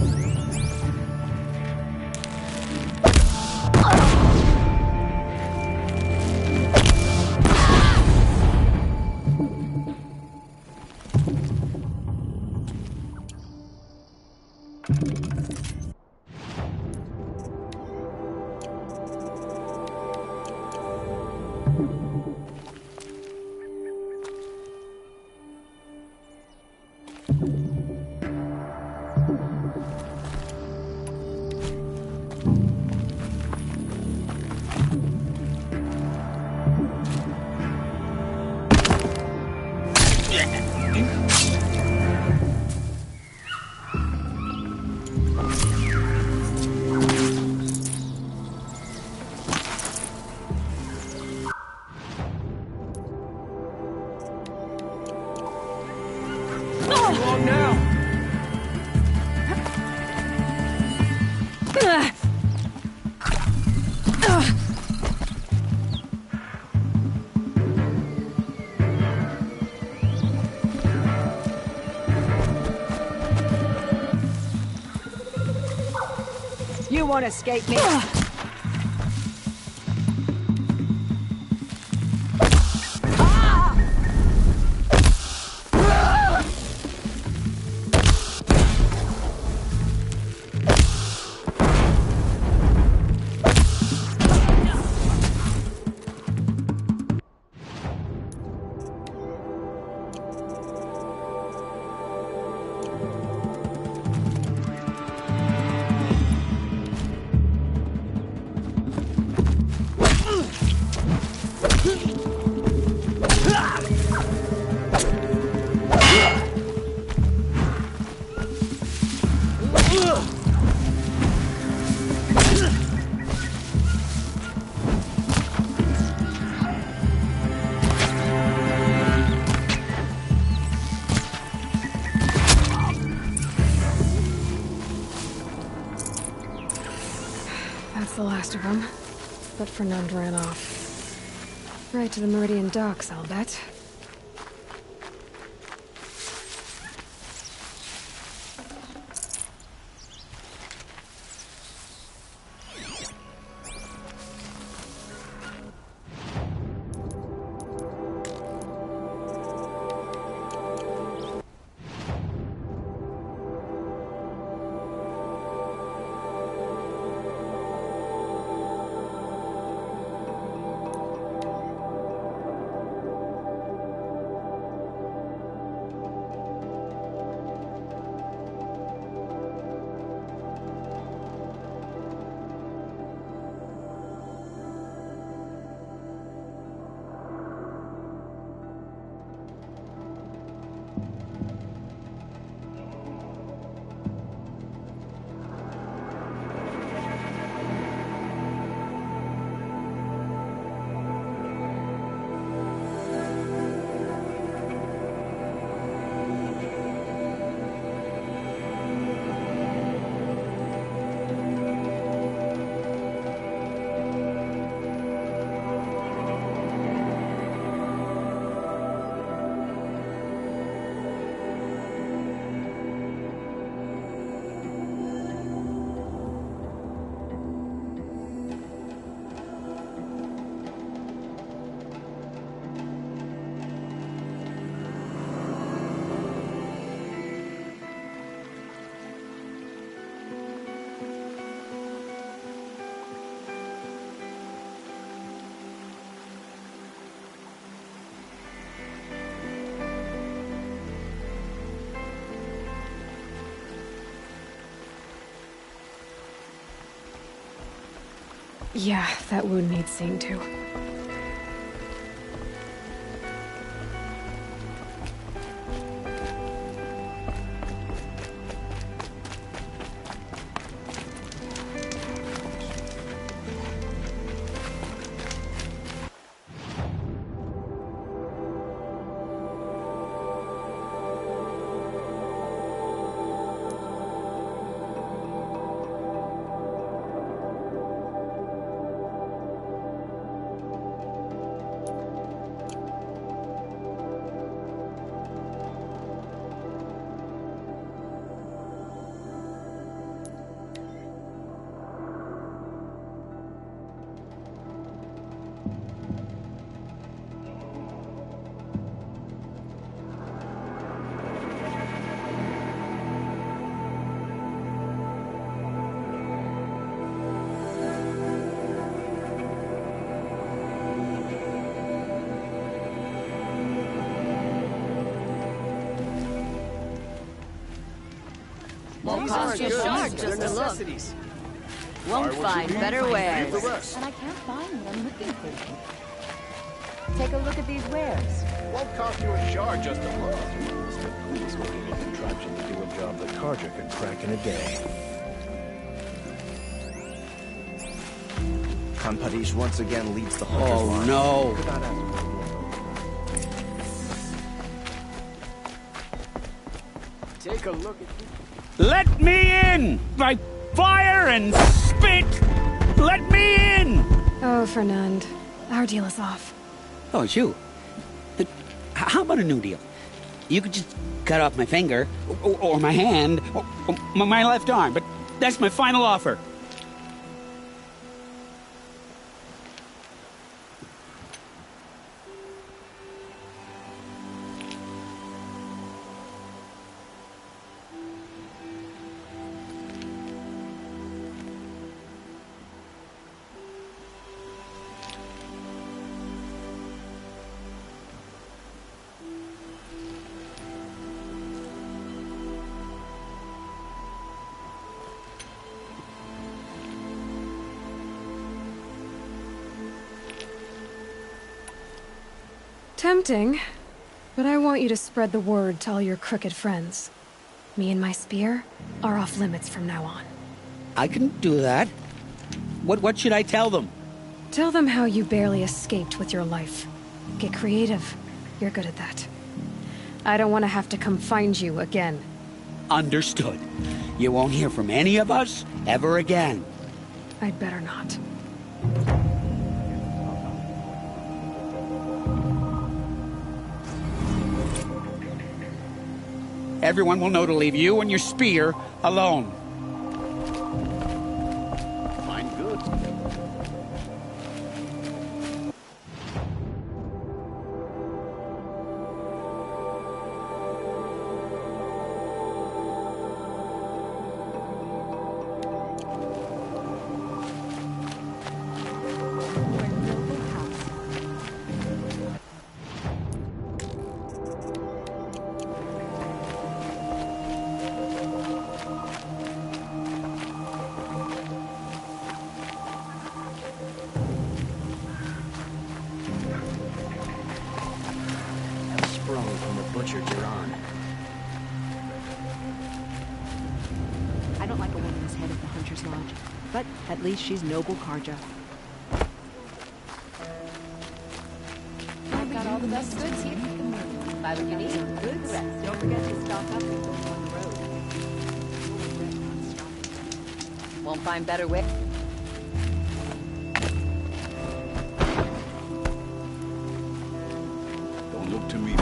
S19: You won't escape me.
S2: That's the last of them. But Fernand ran off. Right to the Meridian docks, I'll bet. Yeah, that wound needs seeing to.
S16: Won't cost you short just to look. Won't find better wares. And I can't find what I'm looking for. Take a look at these wares.
S12: Won't cost you a shard just to look. Please looking at contraption to do a job the Carja could crack in a day.
S14: Kanpadish once again leads the Hunter's line.
S5: No.
S14: Could not ask for more.
S12: Take a look at
S5: Let me in! By fire and spit! Let me in!
S2: Oh, Fernand. Our deal is off.
S5: Oh, it's you. How about a new deal? You could just cut off my finger, or my hand, or my left arm, but that's my final offer.
S2: Tempting, but I want you to spread the word to all your crooked friends. Me and my spear are off limits from now on.
S5: I can do that. What should I tell them?
S2: Tell them how you barely escaped with your life. Get creative. You're good at that. I don't want to have to come find you again.
S5: Understood. You won't hear from any of us ever again.
S2: I'd better not.
S5: Everyone will know to leave you and your spear alone.
S12: fine goods.
S4: From the butcher Duran.
S20: I don't like a woman as head of the Hunter's Lodge, but at least she's noble Carja.
S16: I've got all the best goods here. Buy what you need. Goods. Don't forget to stock up and go on the road. Won't find better way.
S6: Don't look to me.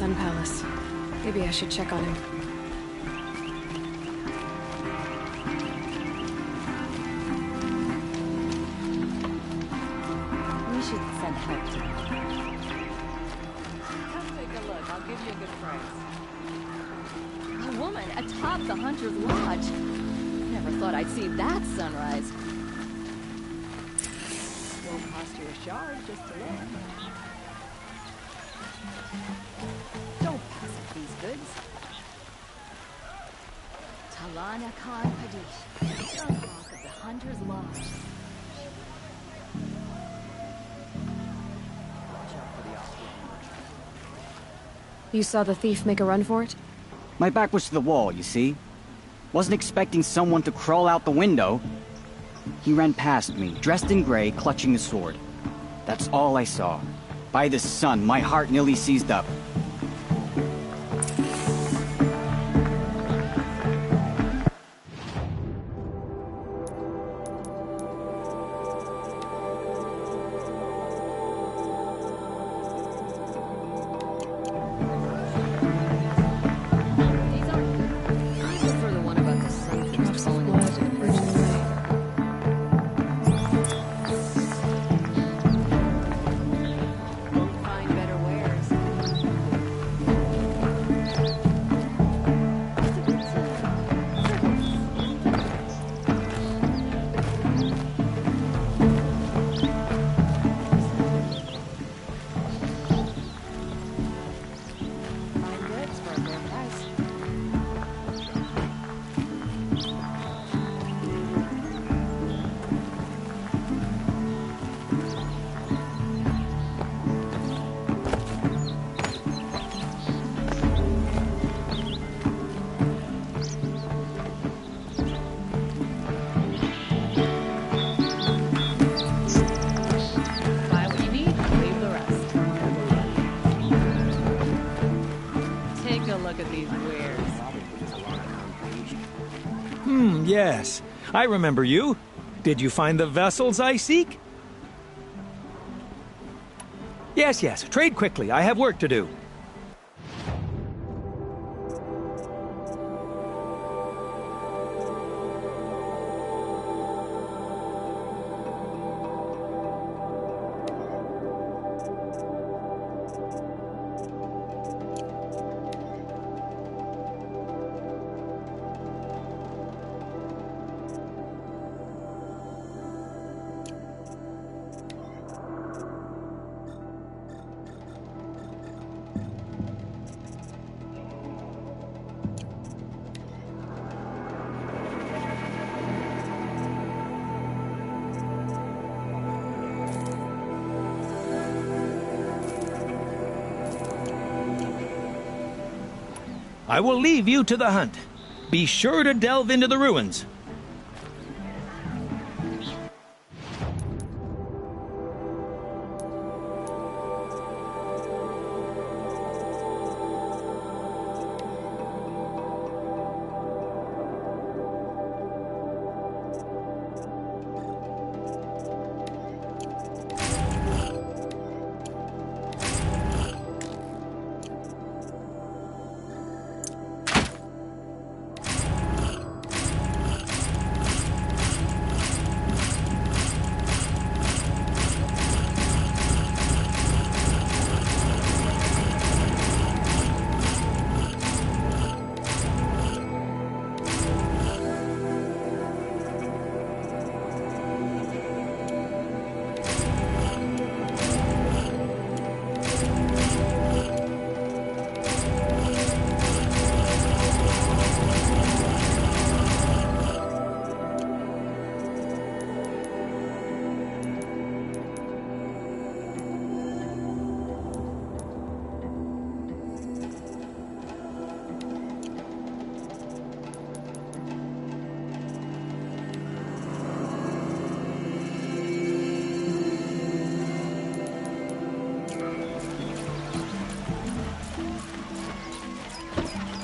S2: Sun Palace. Maybe I should check on him.
S16: We should send help to him.
S7: Come take a look. I'll give you a good price. A woman atop the Hunter's Lodge. Never thought I'd see that sunrise.
S20: Won't cost you a shard just to look. Don't pass up these goods.
S7: Talana Khan Padish, Sunhawk of the Hunter's Lodge.
S2: You saw the thief make a run for it?
S21: My back was to the wall, you see? Wasn't expecting someone to crawl out the window. He ran past me, dressed in gray, clutching the sword. That's all I saw. By the sun, my heart nearly seized up.
S12: Yes, I remember you. Did you find the vessels I seek? Yes, trade quickly. I have work to do. I will leave you to the hunt. Be sure to delve into the ruins.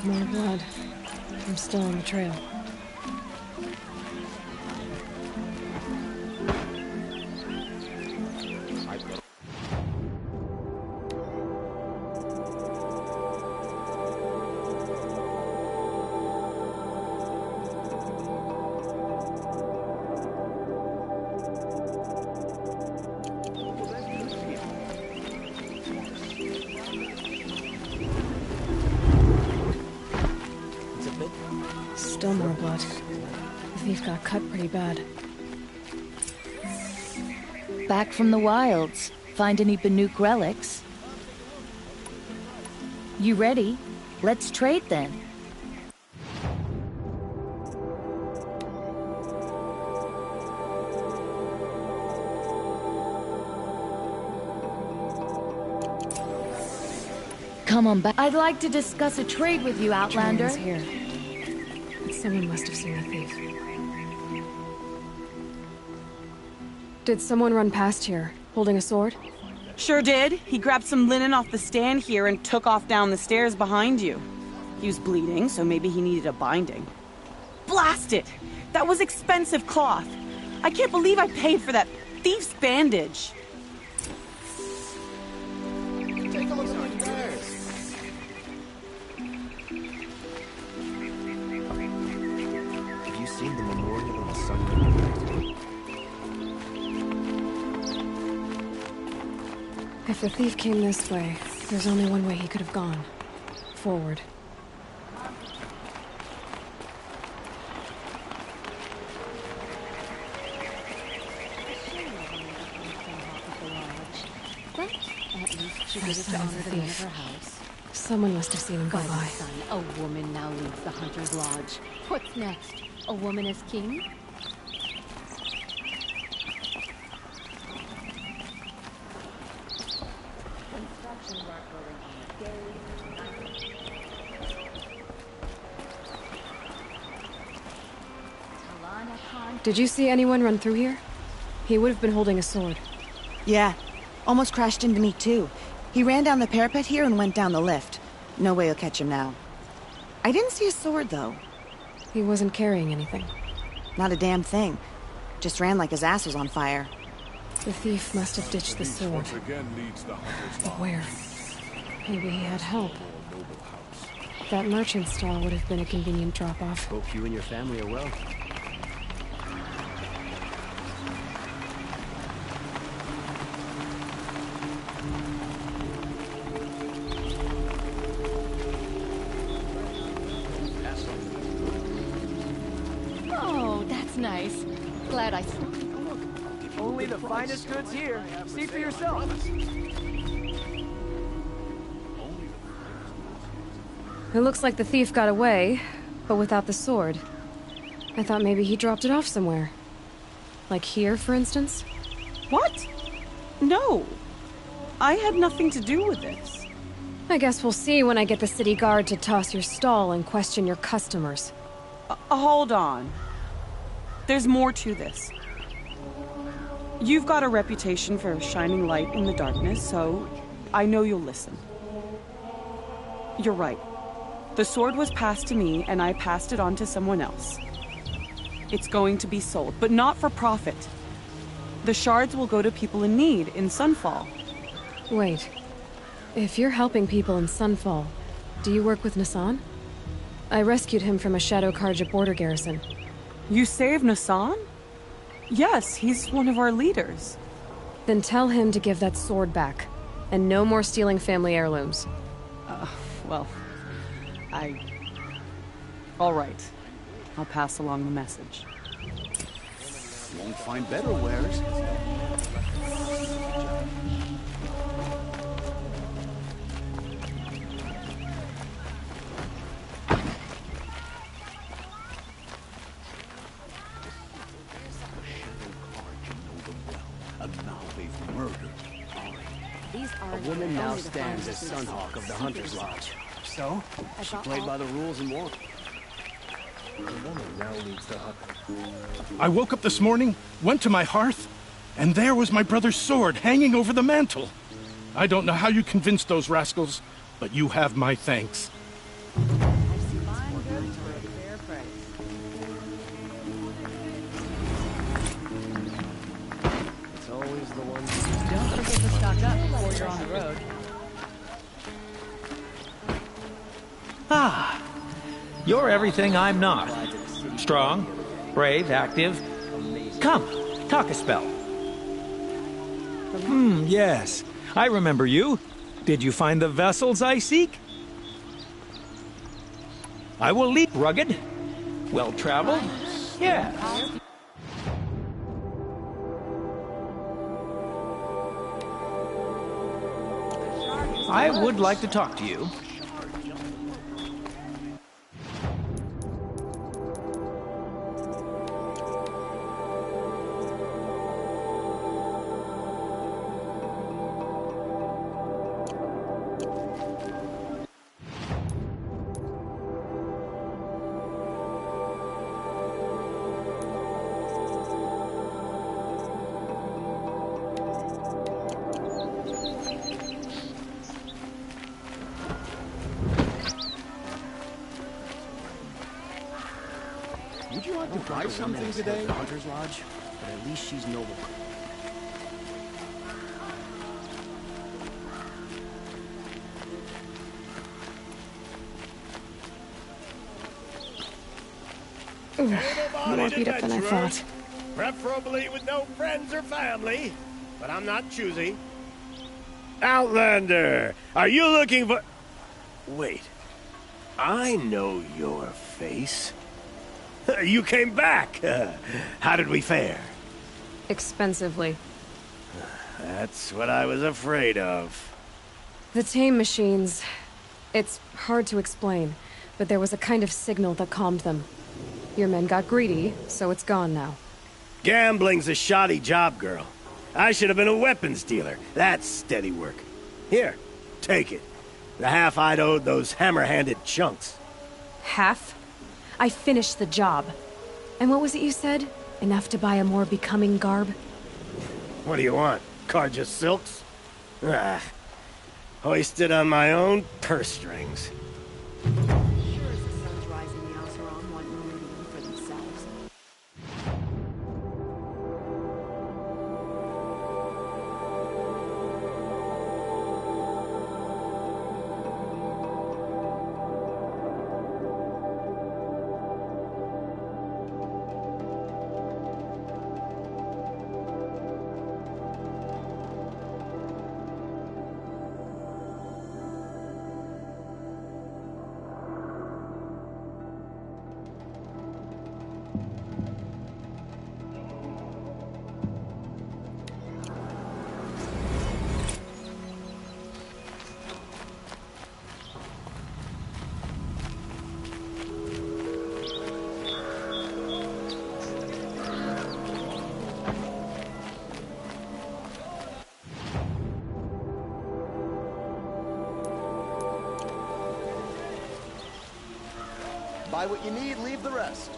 S2: More blood. I'm still on the trail. thief got cut pretty bad.
S7: Back from the wilds. Find any Banuk relics? You ready? Let's trade then. Come on back. I'd like to discuss a trade with you, Outlander.
S2: Here. Someone must have seen the thief. Did someone run past here, holding a sword?
S3: Sure did. He grabbed some linen off the stand here and took off down the stairs behind you. He was bleeding, so maybe he needed a binding. Blast it! That was expensive cloth. I can't believe I paid for that thief's bandage.
S12: Take a look at the bears.
S14: Have you seen the memorial on the sun?
S2: If the thief came this way, there's only one way he could have gone. Forward.
S16: At least she did it to honor the name of her house.
S2: Someone must have seen him go by.
S16: Son, a woman now leads the Hunter's Lodge. What's next? A woman as king?
S2: Did you see anyone run through here? He would have been holding a sword.
S3: Yeah. Almost crashed into me, too. He ran down the parapet here and went down the lift. No way you'll catch him now. I didn't see a sword, though.
S2: He wasn't carrying anything.
S3: Not a damn thing. Just ran like his ass was on fire.
S2: The thief must have ditched the sword. But where? Maybe he had help. That merchant stall would have been a convenient drop-off.
S4: Hope you and your family are well.
S16: Oh, that's nice. Glad I saw.
S18: Only the finest goods here. See for yourself.
S2: It looks like the thief got away, but without the sword. I thought maybe he dropped it off somewhere. Like here, for instance?
S3: What? No. I had nothing to do with this.
S2: I guess we'll see when I get the city guard to toss your stall and question your customers.
S3: Hold on. There's more to this. You've got a reputation for shining light in the darkness, so I know you'll listen. You're right. The sword was passed to me, and I passed it on to someone else. It's going to be sold, but not for profit. The shards will go to people in need in Sunfall.
S2: Wait. If you're helping people in Sunfall, do you work with Nassan? I rescued him from a Shadow Karja border garrison.
S3: You saved Nassan? Yes, he's one of our leaders.
S2: Then tell him to give that sword back. And no more stealing family heirlooms.
S3: Well, all right. I'll pass along the message.
S12: Won't find better wares.
S4: A woman now stands as Sunhawk of the Hunter's Lodge. So, she played by the rules and won.
S12: The woman now leads the hut.
S1: I woke up this morning, went to my hearth, and there was my brother's sword hanging over the mantel. I don't know how you convinced those rascals, but you have my thanks.
S18: It's always the one. Don't forget to stock up before you're on the road.
S22: Ah, you're everything I'm not. Strong, brave, active. Come, talk a spell. Yes. I remember you. Did you find the vessels I seek? I will leap rugged, well-traveled, Yeah. I would like to talk to you.
S4: Would you like to buy something today? The Hunter's Lodge, but at least she's noble.
S2: More beat up than I thought.
S8: Preferably with no friends or family, but I'm not choosy. Outlander, are you looking for... Wait, I know your face. You came back. How did we fare?
S2: Expensively.
S8: That's what I was afraid of.
S2: The tame machines... It's hard to explain, but there was a kind of signal that calmed them. Your men got greedy, so it's gone now.
S8: Gambling's a shoddy job, girl. I should have been a weapons dealer. That's steady work. Here, take it. The half I'd owed those hammer-handed chunks.
S2: Half? I finished the job. And what was it you said? Enough to buy a more becoming garb?
S8: What do you want? Carja silks? Ah, hoisted on my own purse strings.
S20: Sure as the sun's rising, the Alceron want Meridian for themselves.
S14: Buy what you need, leave the rest.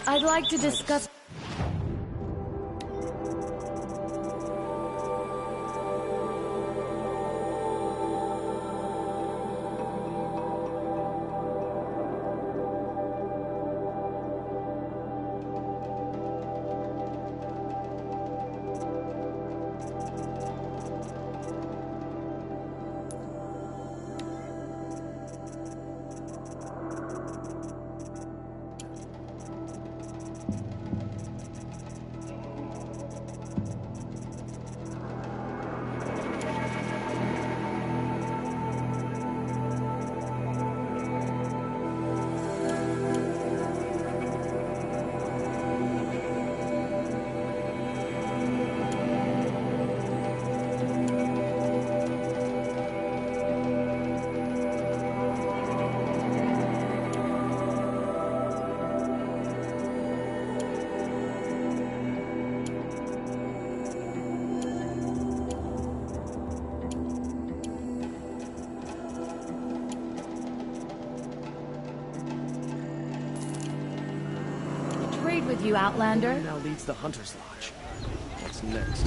S16: I'd like to discuss... with you, Outlander.
S4: Who now leads the Hunter's Lodge? What's next?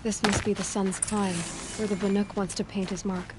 S2: This must be the sun's climb, where the Banuk wants to paint his mark.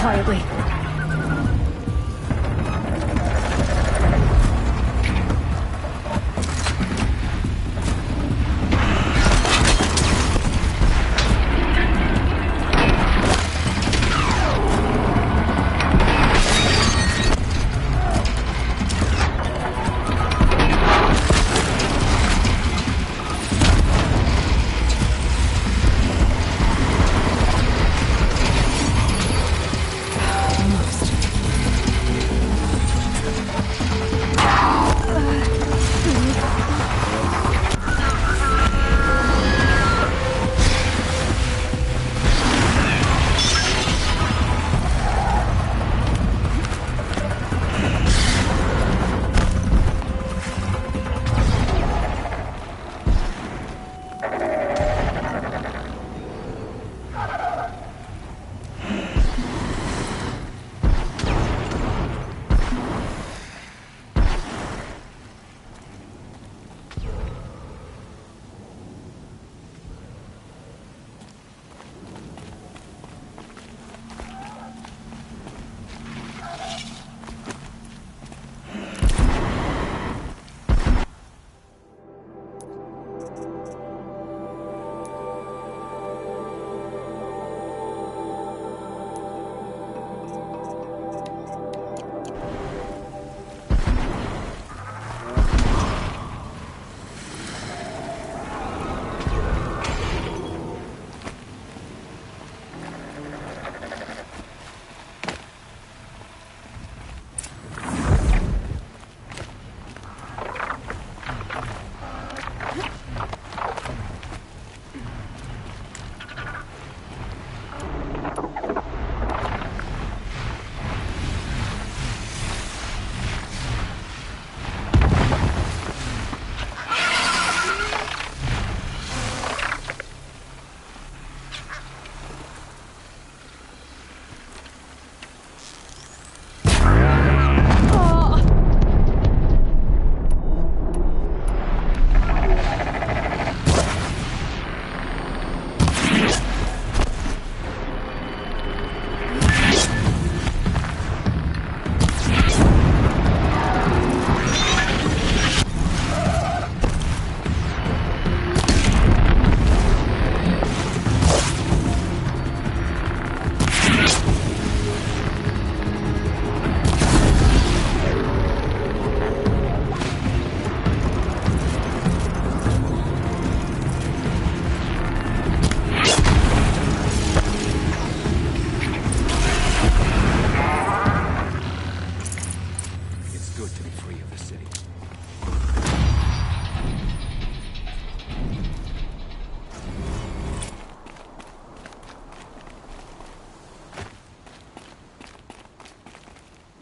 S2: Quietly.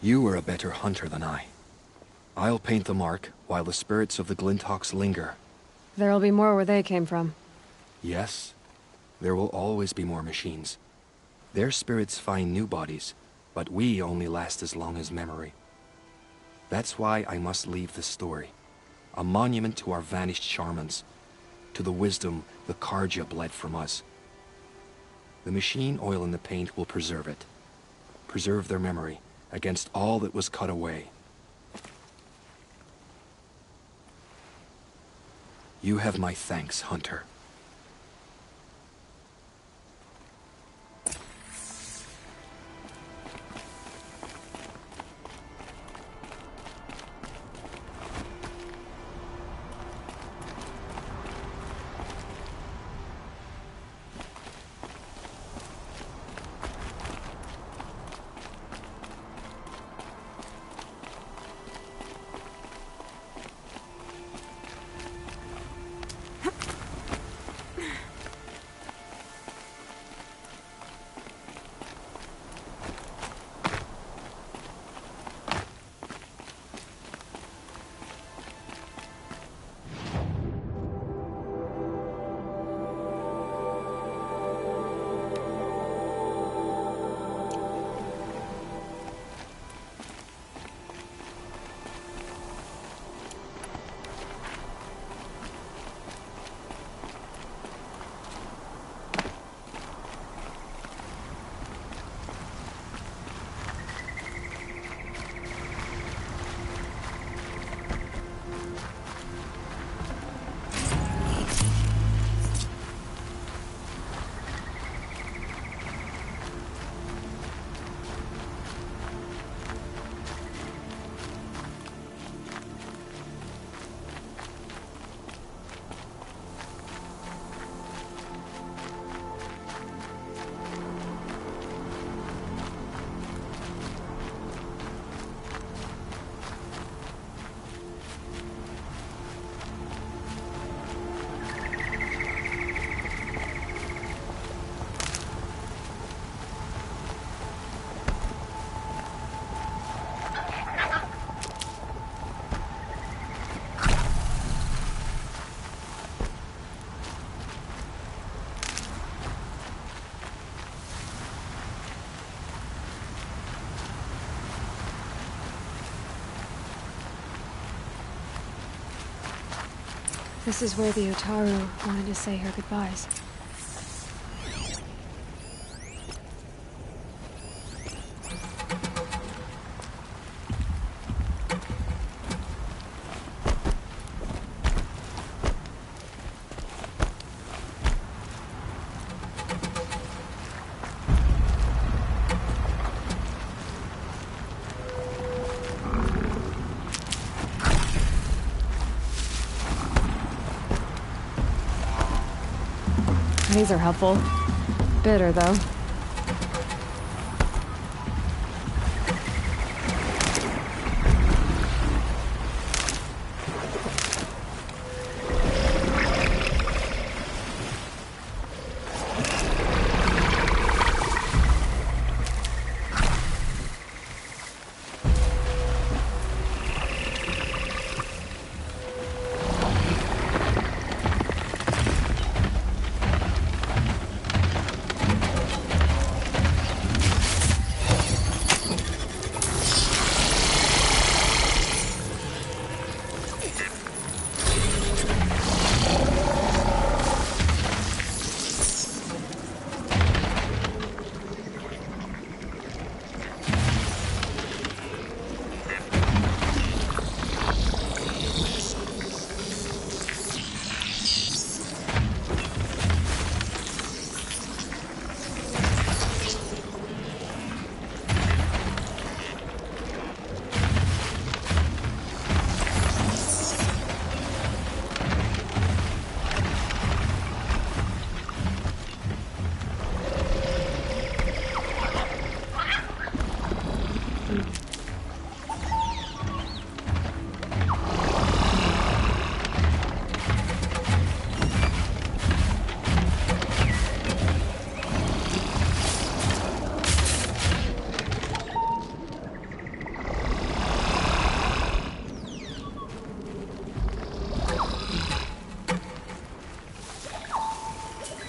S10: You were a better hunter than I. I'll paint the mark while the spirits of the Glinthawks linger.
S2: There'll be more where they came from.
S10: Yes, there will always be more machines. Their spirits find new bodies, but we only last as long as memory. That's why I must leave this story. A monument to our vanished shamans, to the wisdom the Karja bled from us. The machine oil in the paint will preserve it. Preserve their memory against all that was cut away. You have my thanks, Hunter.
S2: This is where the Otaru wanted to say her goodbyes. These are helpful. Bitter, though.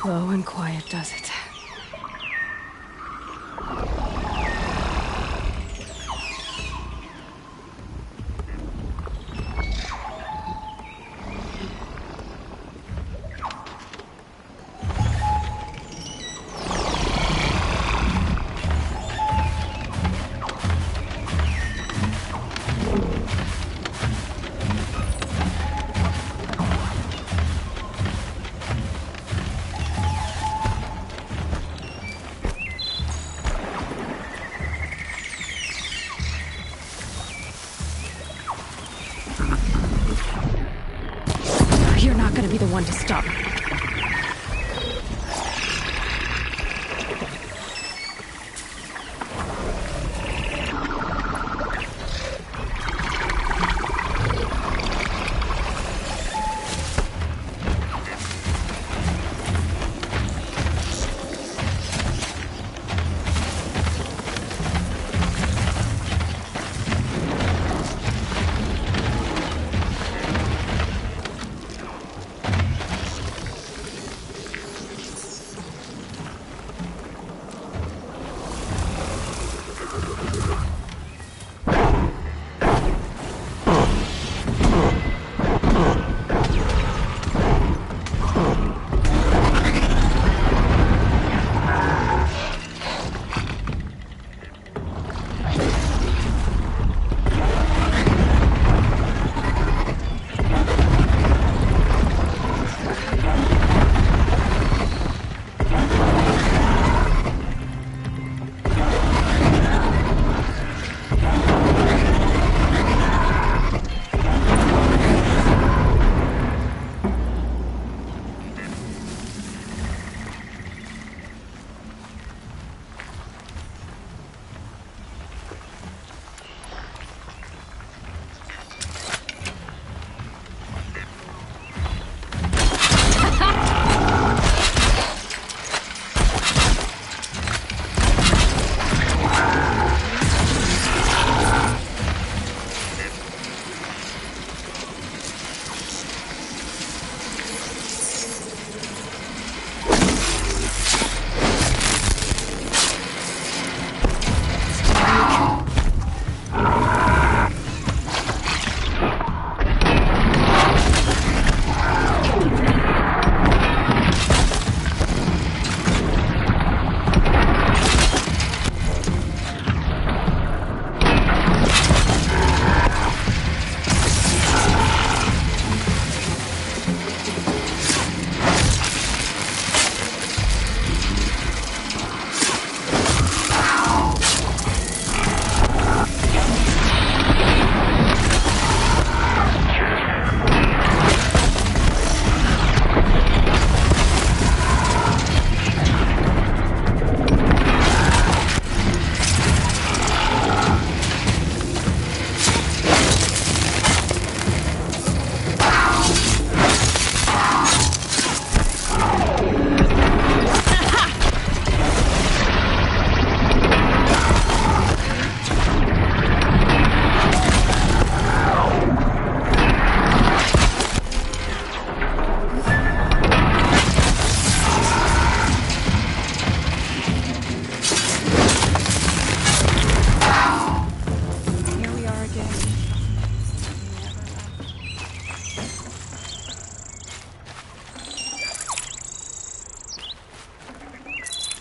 S2: Slow and quiet does it. You're not gonna be the one to stop.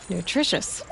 S2: Nutritious.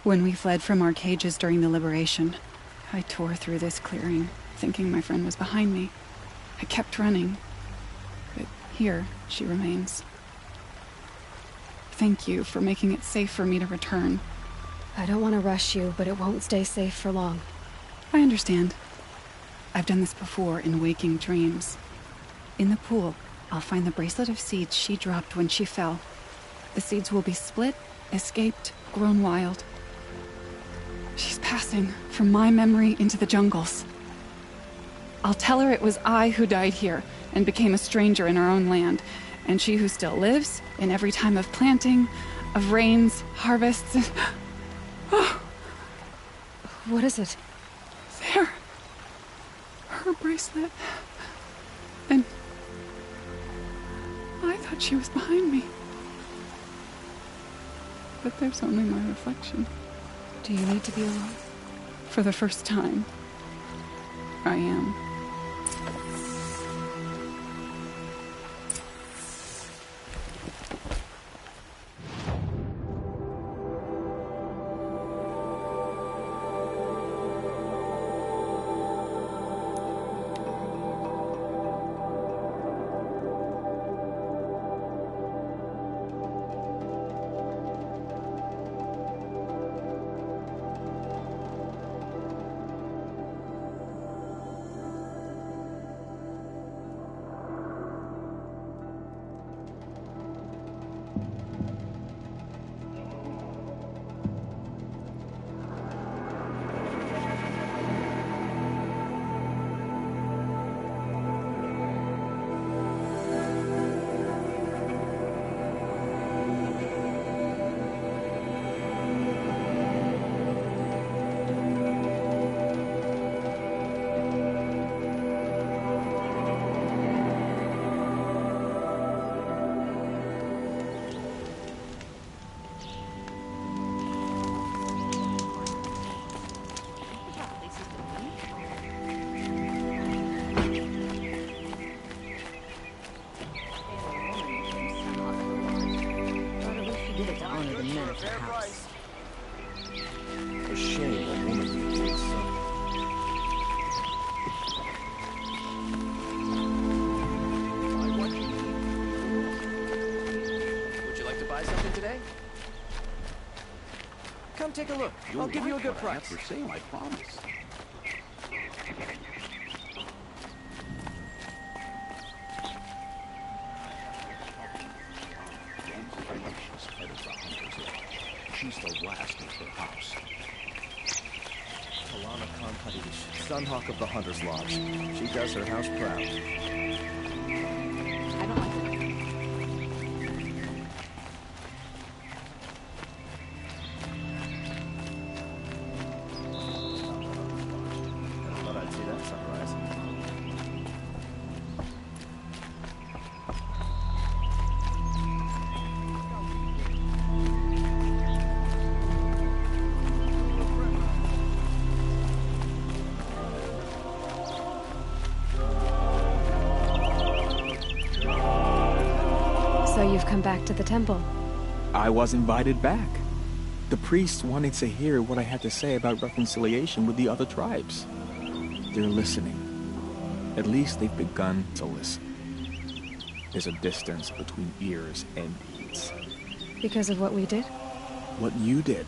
S9: When we fled from our cages during the liberation, I tore through this clearing, thinking my friend was behind me. I kept running, but here she remains. Thank you for making it safe for me to return.
S2: I don't want to rush you, but it won't stay safe for long.
S9: I understand. I've done this before in waking dreams. In the pool, I'll find the bracelet of seeds she dropped when she fell. The seeds will be split, escaped, grown wild. She's passing from my memory into the jungles. I'll tell her it was I who died here and became a stranger in our own land, and she who still lives in every time of planting, of rains, harvests, and... Oh.
S2: What is it?
S9: There. Her bracelet. And... I thought she was behind me. But there's only my reflection.
S2: Do you need to be alone?
S9: For the first time, I am.
S12: A shame a woman needs son.
S17: Would you like to buy something today? Come take a look. I'll give you a good price.
S12: For sale, I promise. She's the last of her house.
S14: Sunhawk of the Hunter's Lodge. She does her house proud.
S20: I don't like it.
S14: I thought I'd see that sunrise.
S2: So you've come back to the temple.
S13: I was invited back. The priests wanted to hear what I had to say about reconciliation with the other tribes. They're listening. At least they've begun to listen. There's a distance between ears and deeds.
S2: Because of what we did?
S13: What you did.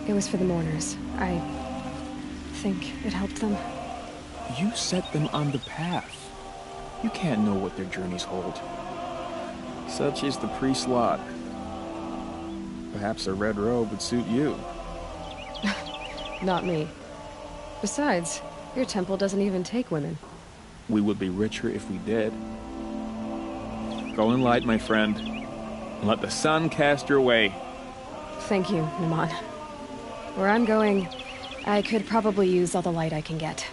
S2: It was for the mourners. I think it helped them.
S13: You set them on the path. You can't know what their journeys hold. Such is the priest's lot. Perhaps a red robe would suit you.
S2: Not me. Besides, your temple doesn't even take women.
S13: We would be richer if we did. Go in light, my friend, and let the sun cast your way.
S2: Thank you, Naman. Where I'm going, I could probably use all the light I can get.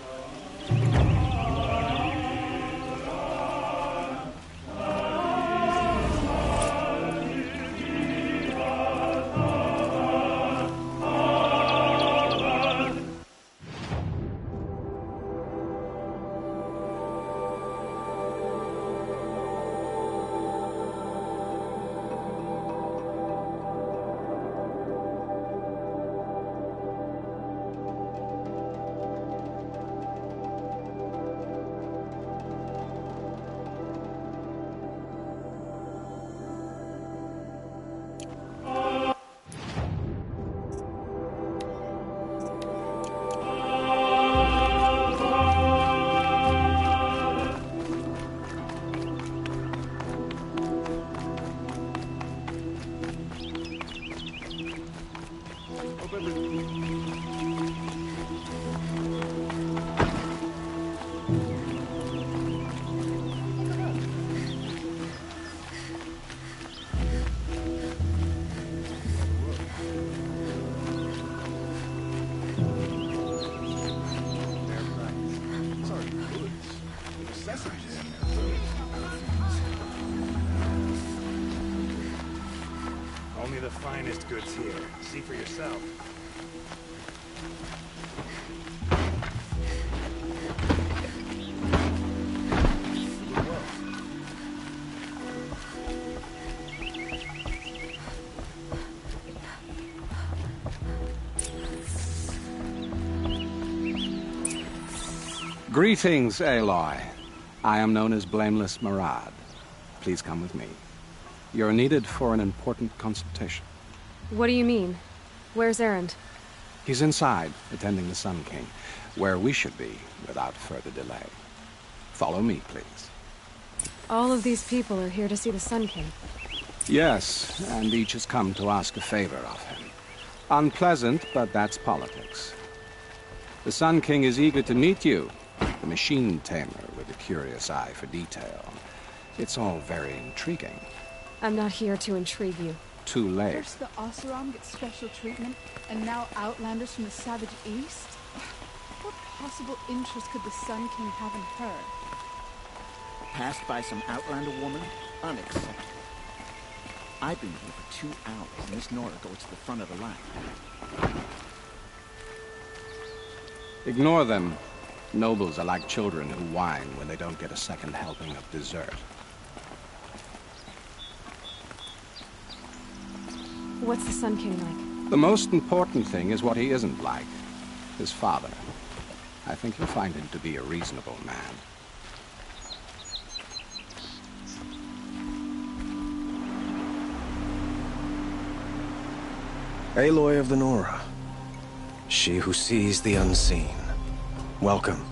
S12: the finest goods here. See for yourself.
S11: Greetings, Aloy. I am known as Blameless Murad. Please come with me. You're needed for an important consultation.
S2: What do you mean? Where's Erend?
S11: He's inside, attending the Sun King, where we should be without further delay. Follow me, please.
S2: All of these people are here to see the Sun King.
S11: Yes, and each has come to ask a favor of him. Unpleasant, but that's politics. The Sun King is eager to meet you, the machine tamer with a curious eye for detail. It's all very intriguing.
S2: I'm not here to intrigue you.
S11: Too late.
S9: First the Oseram gets special treatment, and now Outlanders from the Savage East? What possible interest could the Sun King have in her?
S15: Passed by some Outlander woman? Unacceptable. I've been here for 2 hours, and this Nora goes to the front of the line.
S11: Ignore them. Nobles are like children who whine when they don't get a second helping of dessert.
S2: What's the Sun King like?
S11: The most important thing is what he isn't like. His father. I think you'll find him to be a reasonable man.
S14: Aloy of the Nora. She who sees the unseen. Welcome.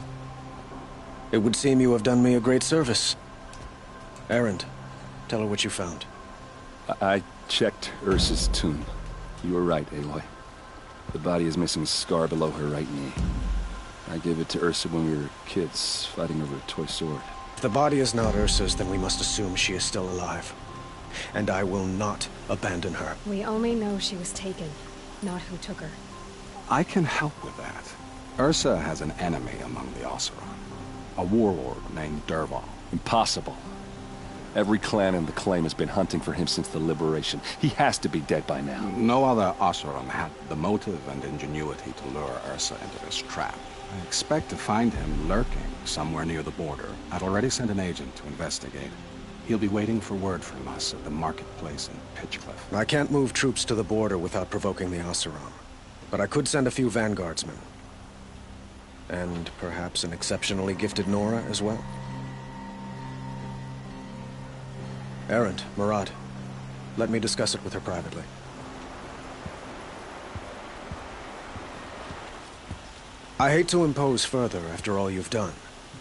S14: It would seem you have done me a great service. Erend, tell her what you found.
S10: I checked Ursa's tomb. You were right, Aloy. The body is missing a scar below her right knee. I gave it to Ursa when we were kids, fighting over a toy sword.
S14: If the body is not Ursa's, then we must assume she is still alive. And I will not abandon her.
S2: We only know she was taken, not who took her.
S11: I can help with that. Ursa has an enemy among the Oseram. A warlord named Dervahl.
S10: Impossible. Every clan in the claim has been hunting for him since the liberation. He has to be dead by now.
S11: No other Oseram had the motive and ingenuity to lure Ursa into this trap. I expect to find him lurking somewhere near the border. I've already sent an agent to investigate. He'll be waiting for word from us at the marketplace in Pitchcliff.
S14: I can't move troops to the border without provoking the Oseram. But I could send a few vanguardsmen. And perhaps an exceptionally gifted Nora as well. Erend, Murad, let me discuss it with her privately. I hate to impose further after all you've done,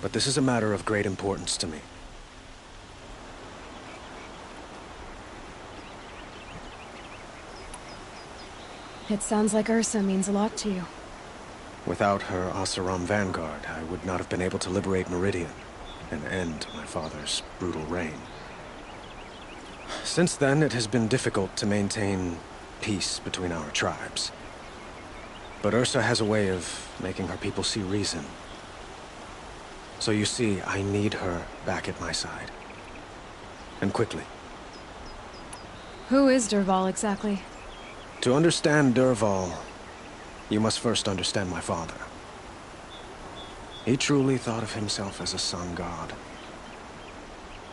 S14: but this is a matter of great importance to me.
S2: It sounds like Ursa means a lot to you.
S14: Without her Oseram vanguard, I would not have been able to liberate Meridian and end my father's brutal reign. Since then, it has been difficult to maintain peace between our tribes. But Ursa has a way of making her people see reason. So you see, I need her back at my side. And quickly.
S2: Who is Dervahl exactly?
S14: To understand Dervahl, you must first understand my father. He truly thought of himself as a sun god.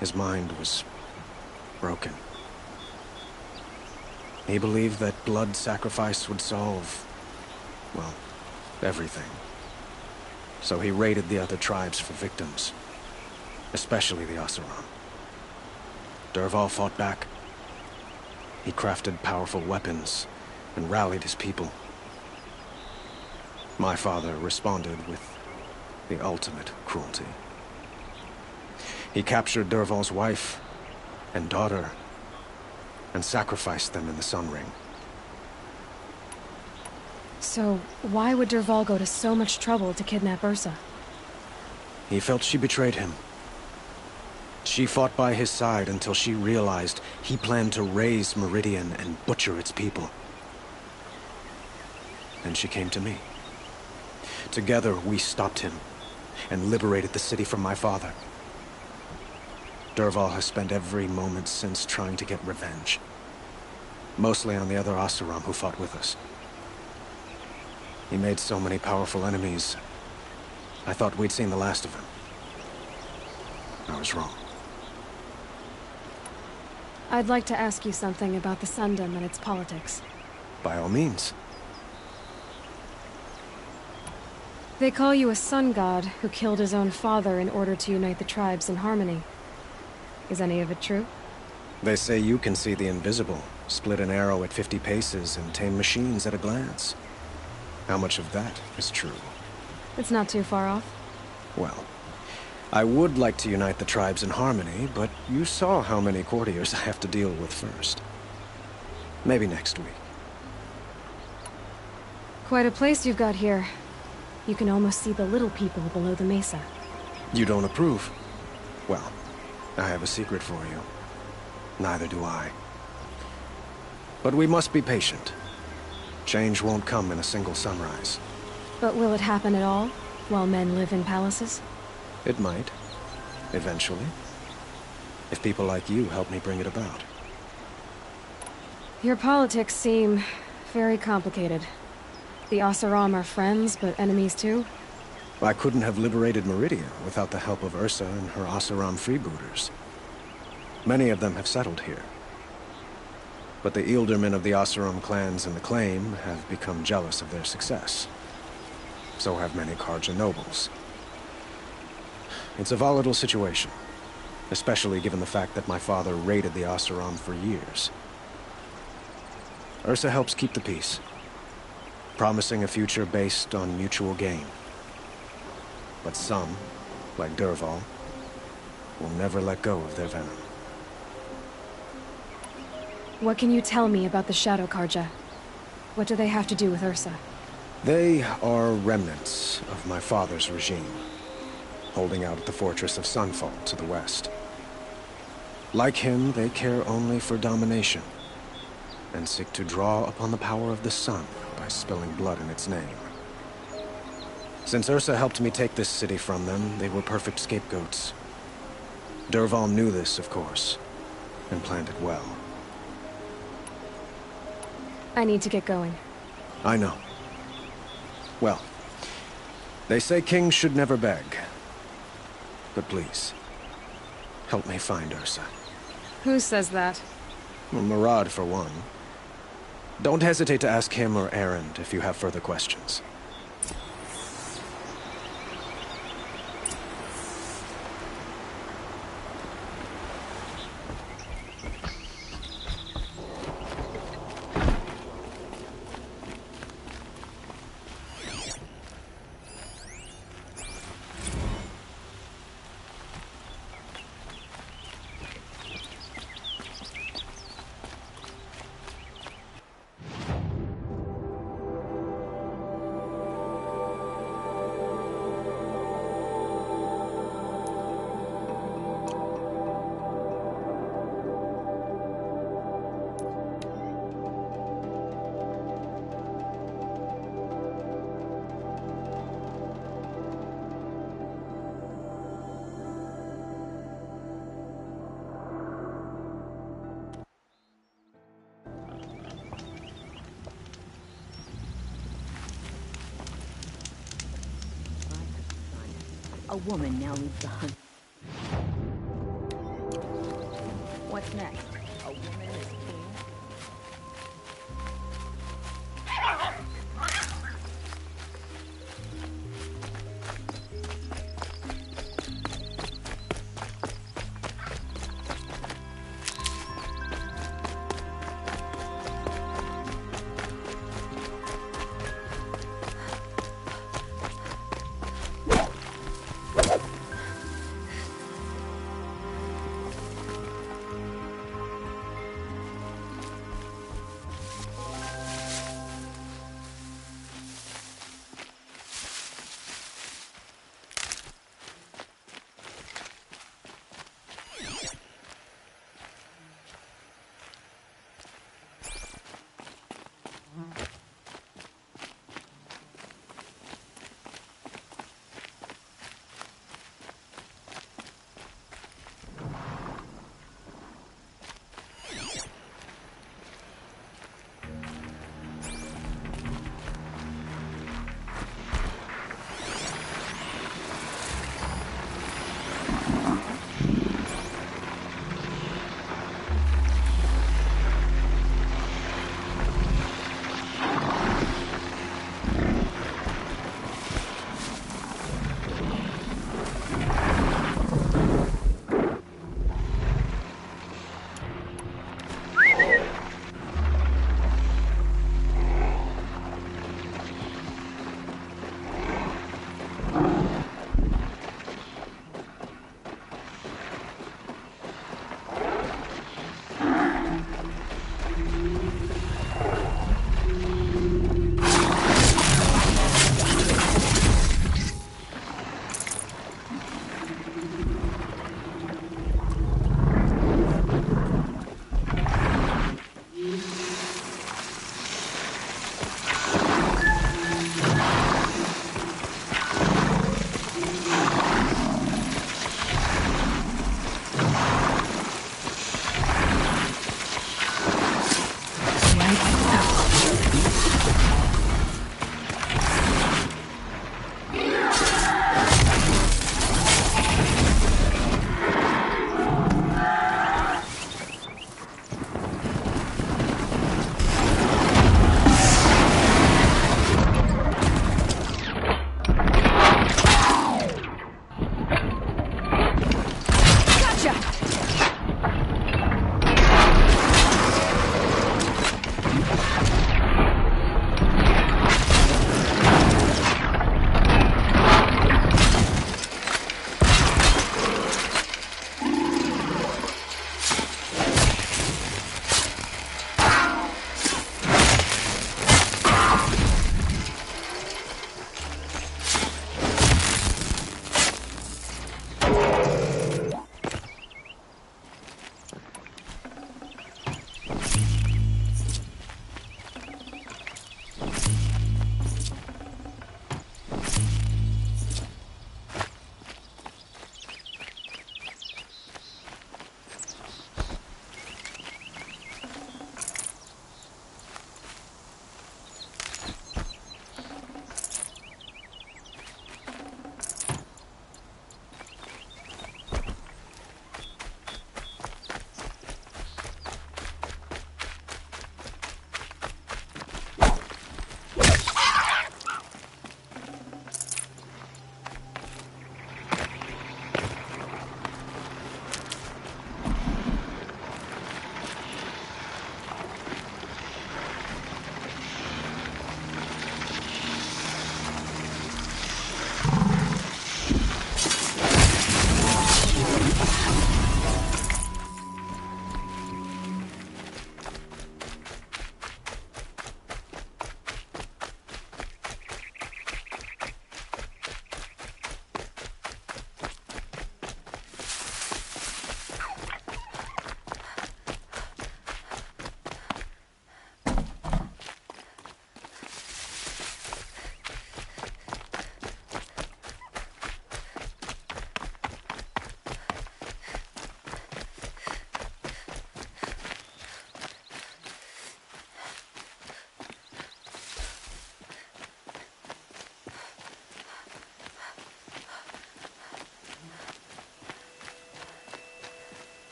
S14: His mind was broken. He believed that blood sacrifice would solve, well, everything. So he raided the other tribes for victims, especially the Oseram. Dervahl fought back. He crafted powerful weapons and rallied his people. My father responded with the ultimate cruelty. He captured Dervahl's wife and daughter and sacrificed them in the Sun Ring.
S2: So, why would Dervahl go to so much trouble to kidnap Ursa?
S14: He felt she betrayed him. She fought by his side until she realized he planned to raise Meridian and butcher its people. Then she came to me. Together, we stopped him and liberated the city from my father. Dervahl has spent every moment since trying to get revenge. Mostly on the other Oseram who fought with us. He made so many powerful enemies. I thought we'd seen the last of him. I was wrong.
S2: I'd like to ask you something about the Sundom and its politics.
S14: By all means.
S2: They call you a sun god who killed his own father in order to unite the tribes in harmony. Is any of it true?
S14: They say you can see the invisible, split an arrow at 50 paces, and tame machines at a glance. How much of that is true?
S2: It's not too far off.
S14: Well, I would like to unite the tribes in harmony, but you saw how many courtiers I have to deal with first. Maybe next week.
S2: Quite a place you've got here. You can almost see the little people below the mesa.
S14: You don't approve? Well, I have a secret for you. Neither do I. But we must be patient. Change won't come in a single sunrise.
S2: But will it happen at all, while men live in palaces?
S14: It might. Eventually. If people like you help me bring it about.
S2: Your politics seem very complicated. The Oseram are friends, but enemies too?
S14: I couldn't have liberated Meridia without the help of Ursa and her Oseram freebooters. Many of them have settled here. But the ealdormen of the Oseram clans in the Claim have become jealous of their success. So have many Karja nobles. It's a volatile situation, especially given the fact that my father raided the Oseram for years. Ursa helps keep the peace, promising a future based on mutual gain. But some, like Dervahl, will never let go of their venom.
S2: What can you tell me about the Shadow Karja? What do they have to do with Ursa?
S14: They are remnants of my father's regime, holding out at the fortress of Sunfall to the west. Like him, they care only for domination, and seek to draw upon the power of the sun by spilling blood in its name. Since Ursa helped me take this city from them, they were perfect scapegoats. Dervahl knew this, of course, and planned it well.
S2: I need to get going.
S14: I know. Well, they say kings should never beg. But please, help me find Ursa.
S2: Who says that?
S14: Well, Murad, for one. Don't hesitate to ask him or Erend if you have further questions.
S20: A woman now leads the hunt. What's next? A woman is king?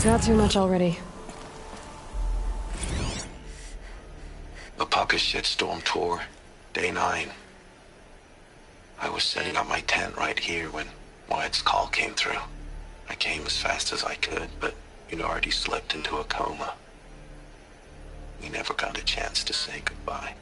S2: It's not too much already.
S5: The Pucka shitstorm tour, day 9. I was setting up my tent right here when Wyatt's call came through. I came as fast as I could, but you'd already slipped into a coma. We never got a chance to say goodbye.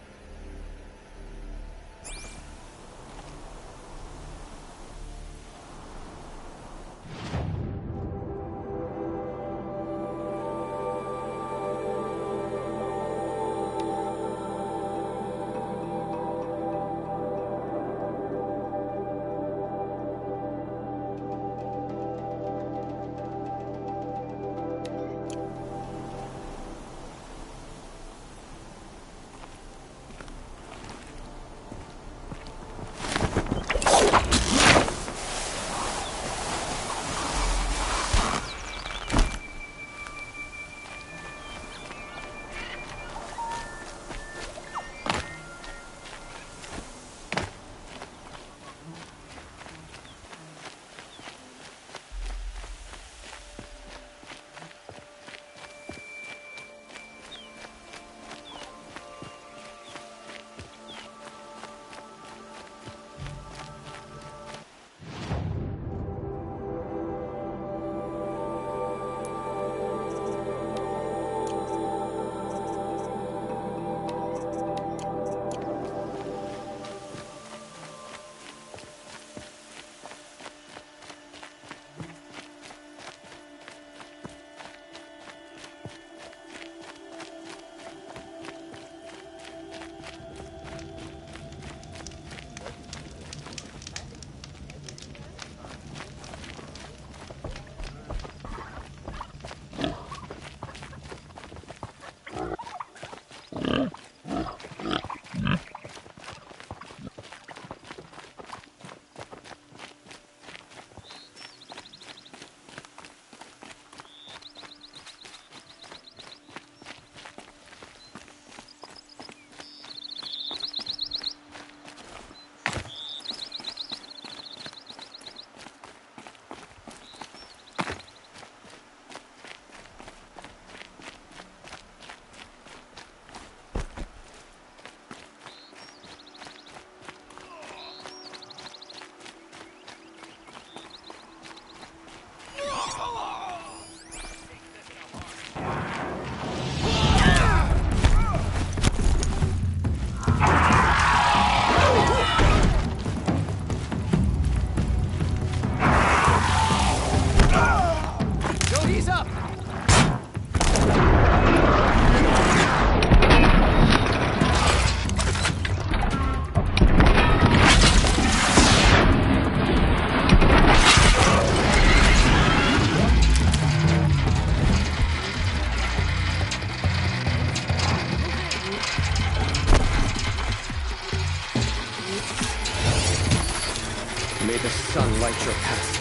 S10: May the sun light your path.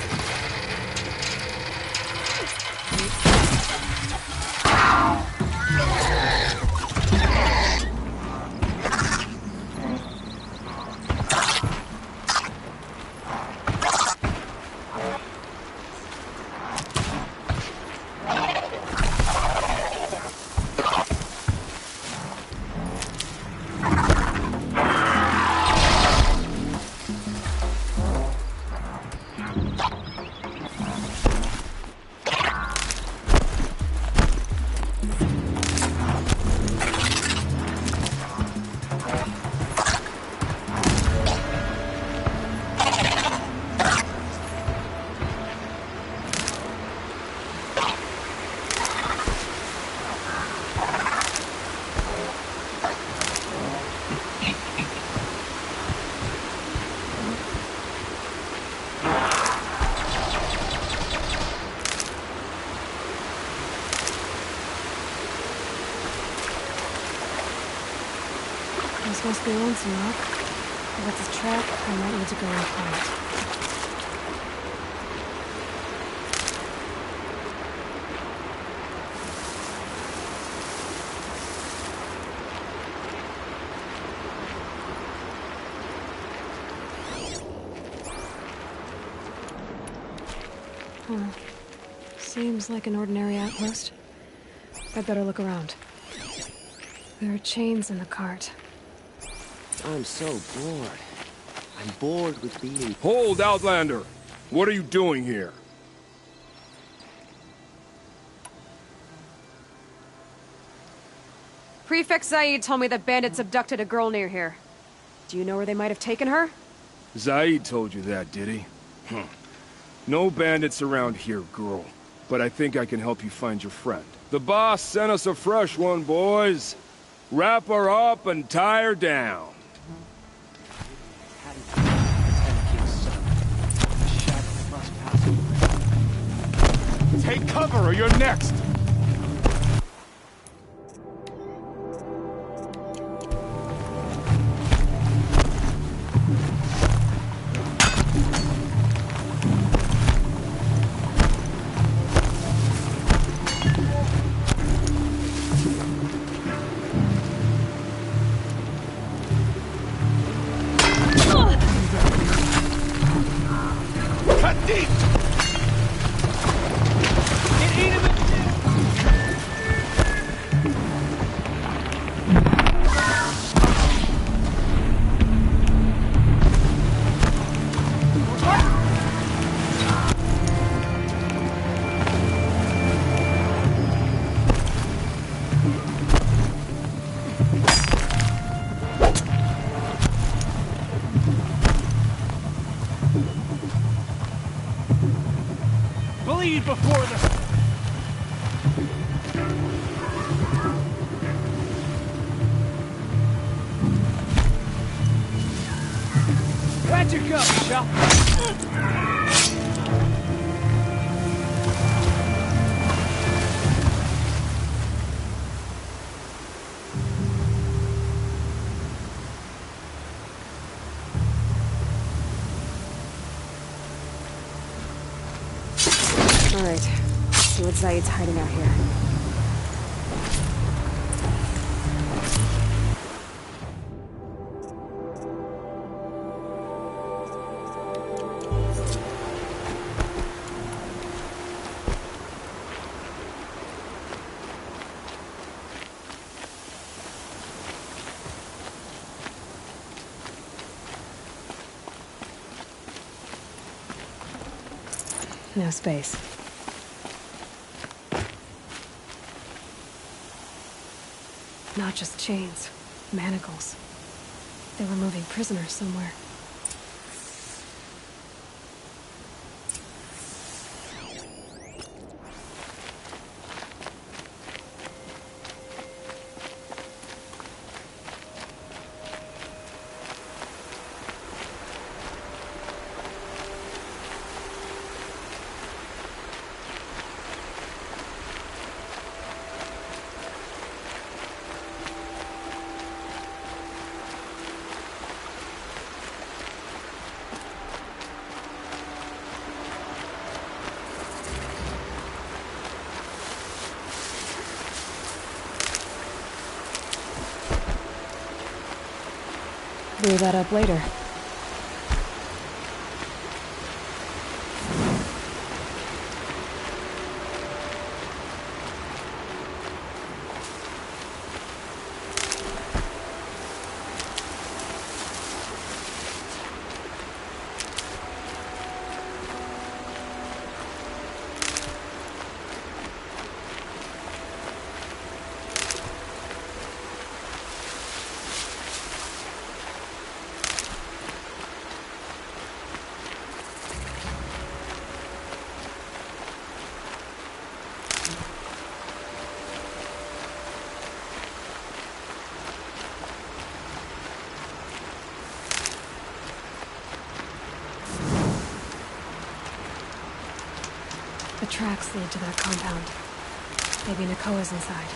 S2: I'm supposed to be lonesome, Rock. If it's a trap, I might need to go and fight. Seems like an ordinary outpost. I'd better look around. There are chains in the cart.
S6: I'm so bored. I'm bored with being...
S19: Hold, Outlander! What are you doing here?
S2: Prefect Zaid told me that bandits abducted a girl near here. Do you know where they might have taken her?
S19: Zaid told you that, did he? No bandits around here, girl. But I think I can help you find your friend. The boss sent us a fresh one, boys. Wrap her up and tie her down. Take cover or you're next! Cut deep! Bleed before the... Where'd you go, Shell?
S2: All right. Let's see what Zaid's hiding out here. No space. Not just chains, manacles. They were moving prisoners somewhere. Blew that up later. The tracks lead to that compound. Maybe Nakoa's inside.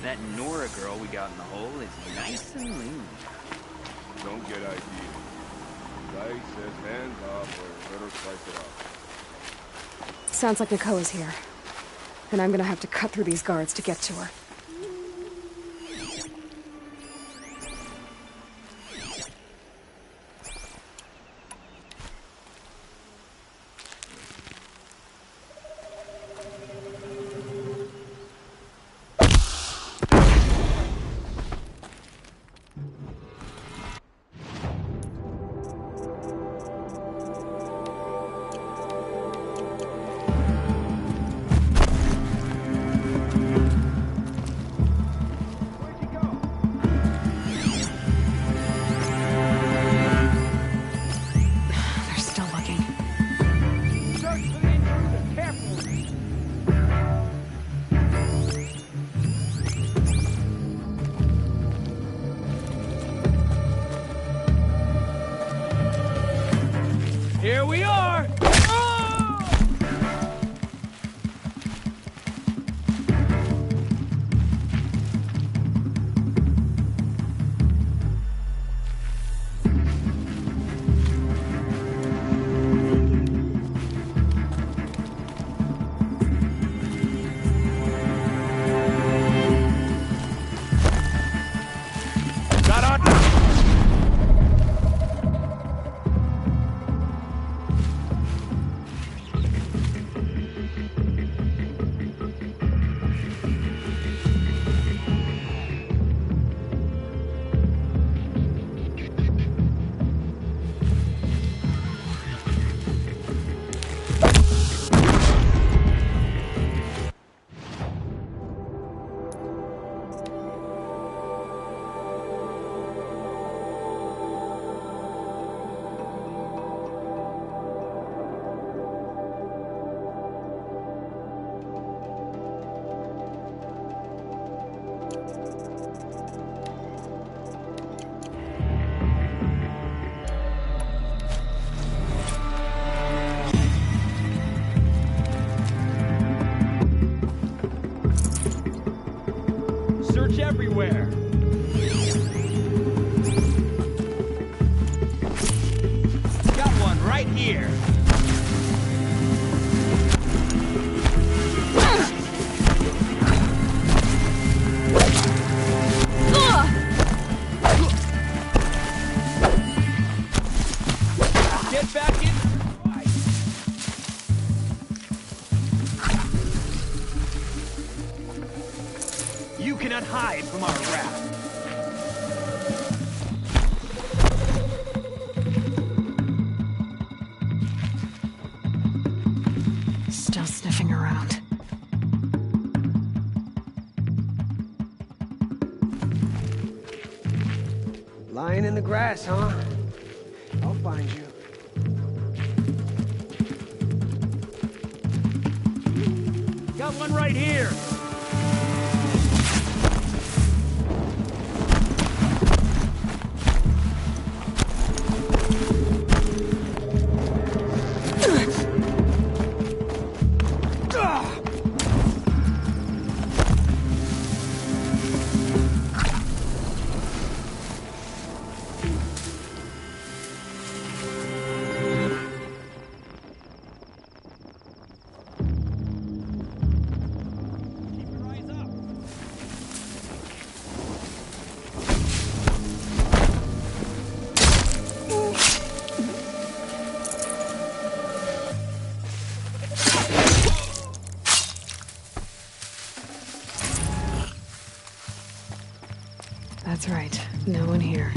S6: That Nora girl we got in the hole is nice and lean.
S19: Don't get ideas. Dice says hands off or let her slice it up.
S2: Sounds like Nakoa's here. And I'm gonna have to cut through these guards to get to her.
S18: Here we are! Search everywhere. Got one right here. Get back in. You cannot hide from our wrath.
S2: Still sniffing around.
S6: Lying in the grass, huh? I'll find you.
S18: Got one right here.
S2: That's right. No one here.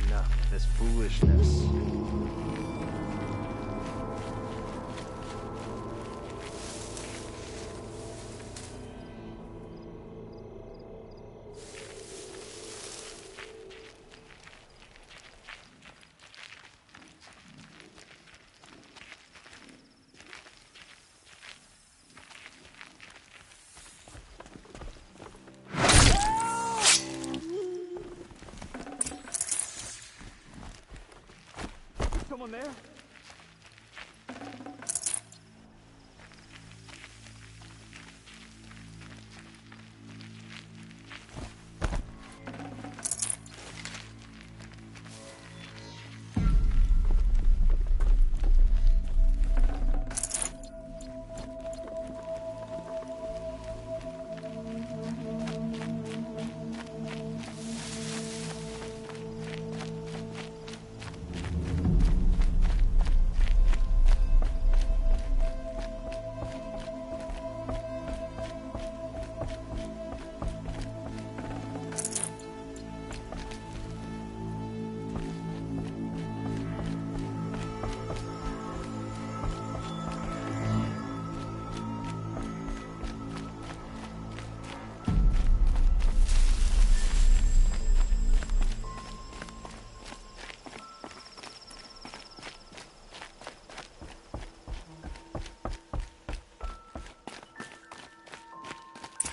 S6: Enough of this foolishness.
S18: Someone there?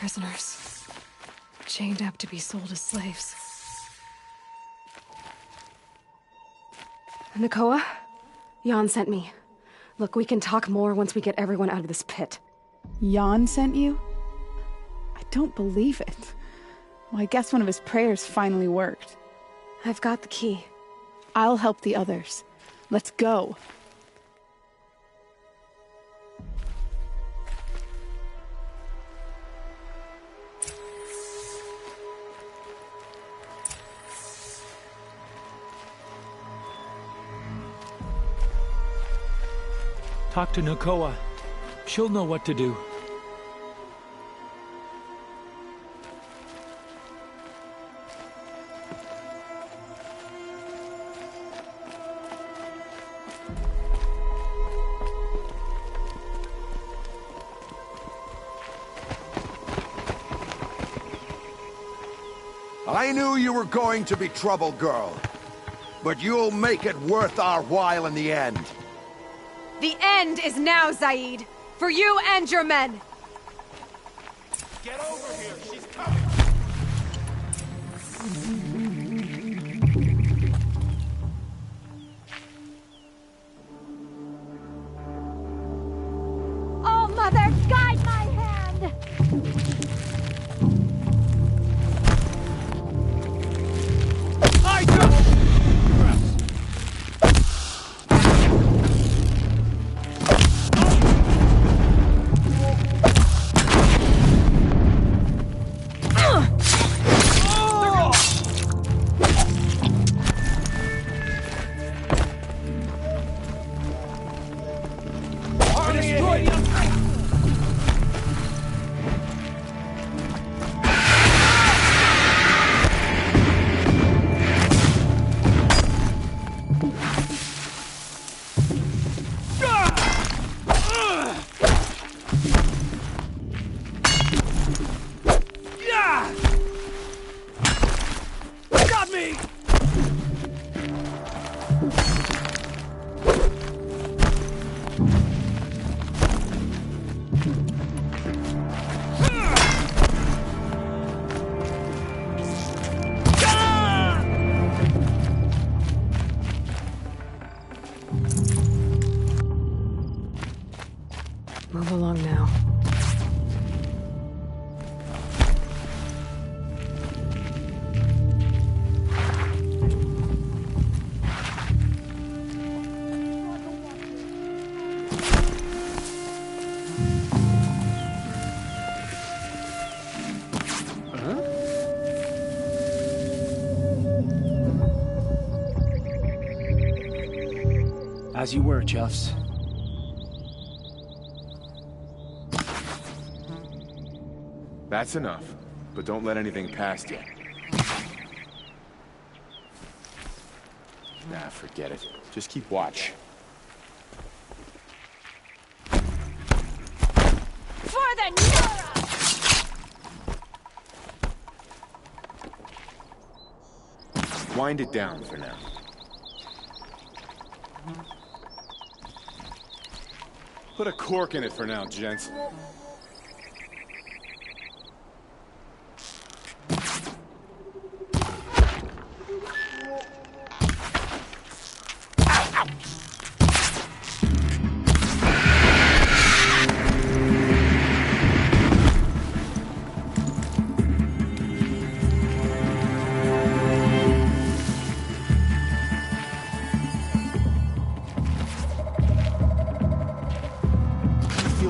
S2: Prisoners. Chained up to be sold as slaves. Nakoa? Jan sent me. Look, we can talk more once we get everyone out of this pit.
S9: Jan sent you? I don't believe it. Well, I guess one of his prayers finally worked.
S2: I've got the key.
S9: I'll help the others. Let's go.
S22: Talk to Nakoa. She'll know what to do.
S7: I knew you were going to be trouble, girl. But you'll make it worth our while in the end.
S2: The end is now, Zaid! For you and your men!
S12: Get over here! She's coming!
S16: Oh, Mother, guide my hand!
S12: I don't...
S2: Move along now.
S14: As you were, Chuffs.
S21: That's enough, but don't let anything past you. Nah, forget it. Just keep watch.
S16: For the Nora!
S21: Wind it down for now. Put a cork in it for now, gents.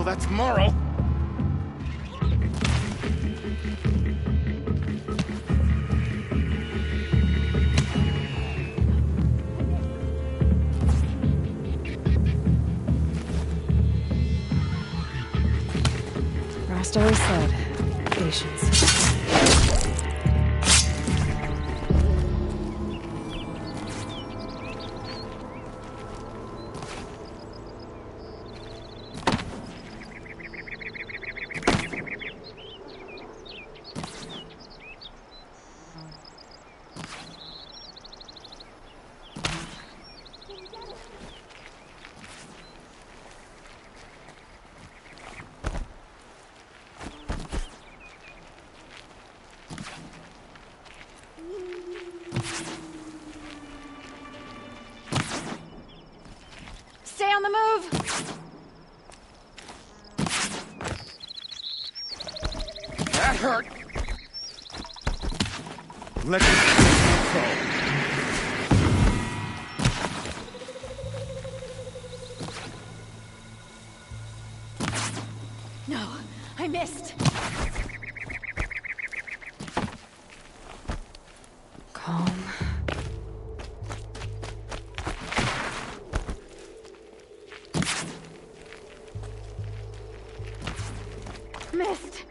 S21: That's moral.
S2: Rast always said, patience.
S16: on the move!
S7: That hurt! Let's go.
S2: No, I missed. Calm. Missed.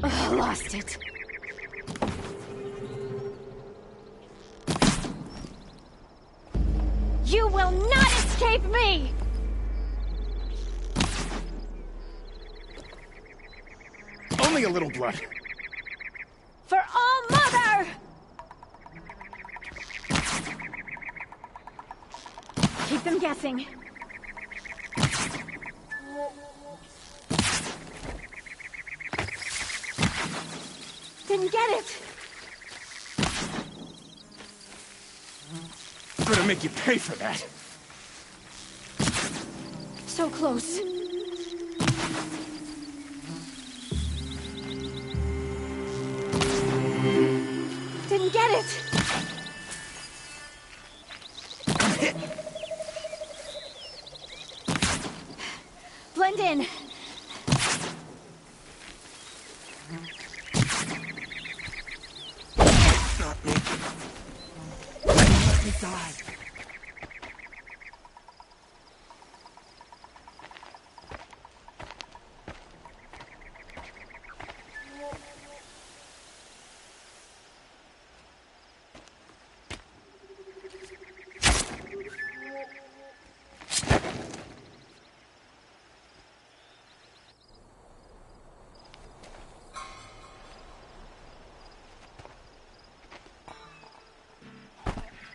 S2: Ugh, lost it. You will not escape me!
S7: Only a little blood.
S2: For all mother! Keep them guessing. Didn't get it!
S7: Gonna make you pay for that.
S2: So close. Didn't get it! Blend in.
S7: Not me. Let me die.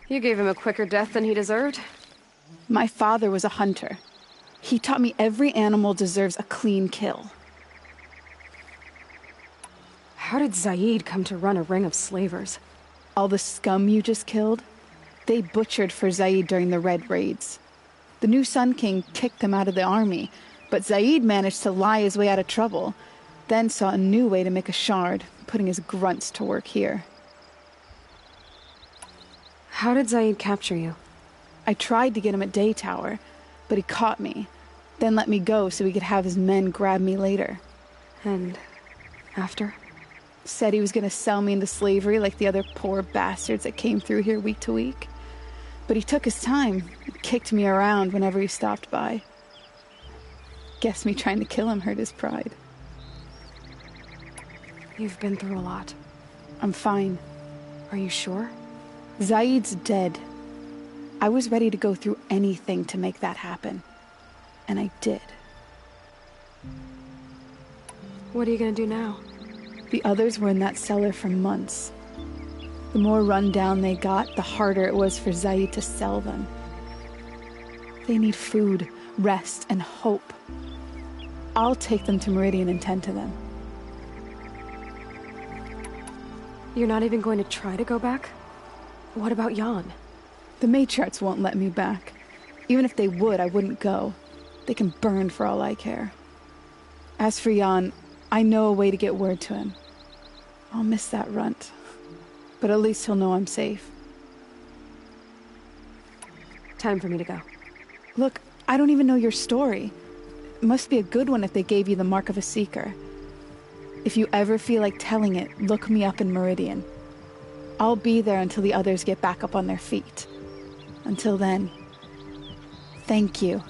S2: You gave him a quicker death than he deserved.
S9: My father was a hunter. He taught me every animal deserves a clean kill.
S2: How did Zaid come to run a ring of slavers?
S9: All the scum you just killed, they butchered for Zaid during the Red Raids. The new Sun King kicked them out of the army, but Zaid managed to lie his way out of trouble, then saw a new way to make a shard, putting his grunts to work here.
S2: How did Zaid capture you?
S9: I tried to get him at Day Tower, but he caught me, then let me go so he could have his men grab me later.
S2: And after?
S9: Said he was going to sell me into slavery like the other poor bastards that came through here week to week. But he took his time, kicked me around whenever he stopped by. Guess me trying to kill him hurt his pride.
S2: You've been through a lot.
S9: I'm fine.
S2: Are you sure?
S9: Zaid's dead. I was ready to go through anything to make that happen. And I did.
S2: What are you gonna do now?
S9: The others were in that cellar for months. The more run down they got, the harder it was for Zaid to sell them. They need food, rest, and hope. I'll take them to Meridian and tend to them.
S2: You're not even going to try to go back? What about Jan?
S9: The matriarchs won't let me back. Even if they would, I wouldn't go. They can burn for all I care. As for Jan, I know a way to get word to him. I'll miss that runt. But at least he'll know I'm safe.
S2: Time for me to go.
S9: Look, I don't even know your story. It must be a good one if they gave you the mark of a seeker. If you ever feel like telling it, look me up in Meridian. I'll be there until the others get back up on their feet. Until then, thank you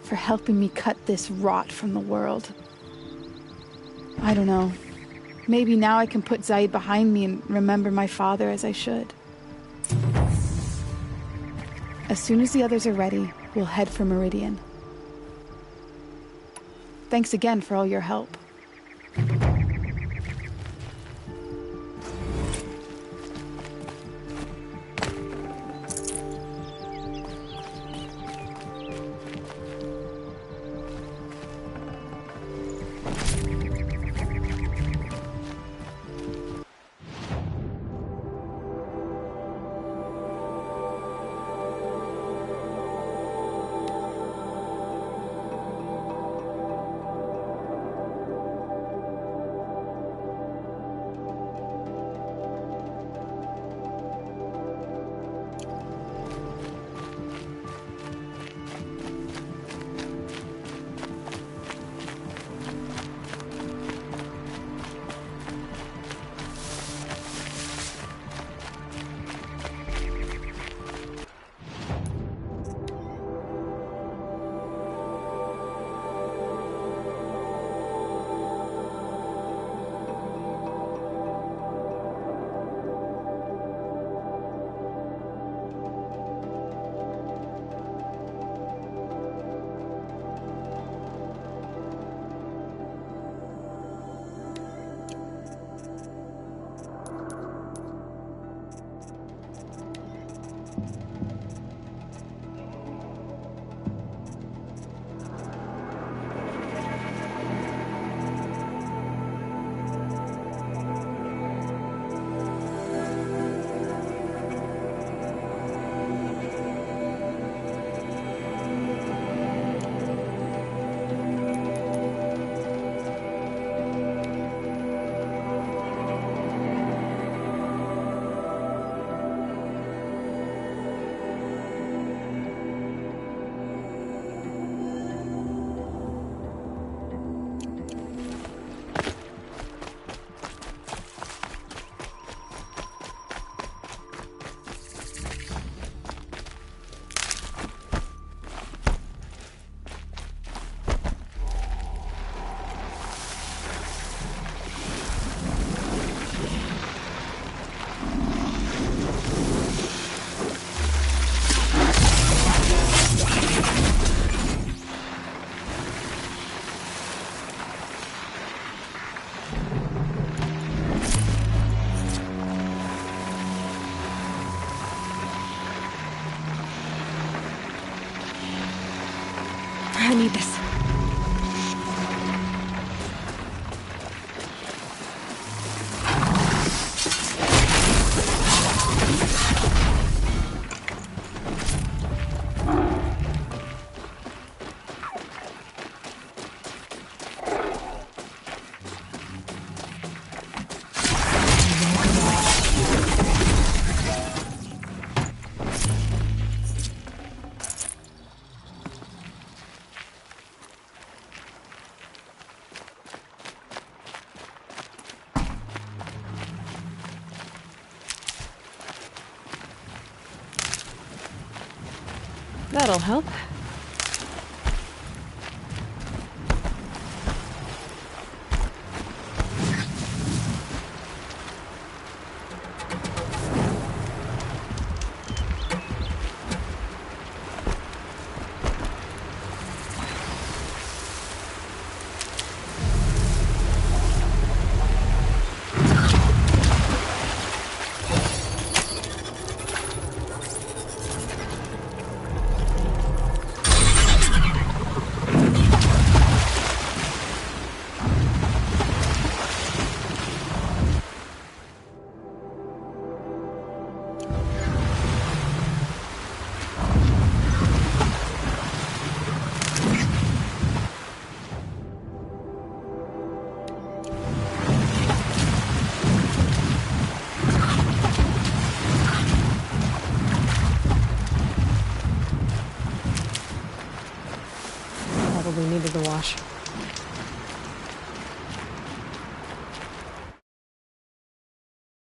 S9: for helping me cut this rot from the world. I don't know. Maybe now I can put Zaid behind me and remember my father as I should. As soon as the others are ready, we'll head for Meridian. Thanks again for all your help.
S2: That'll help.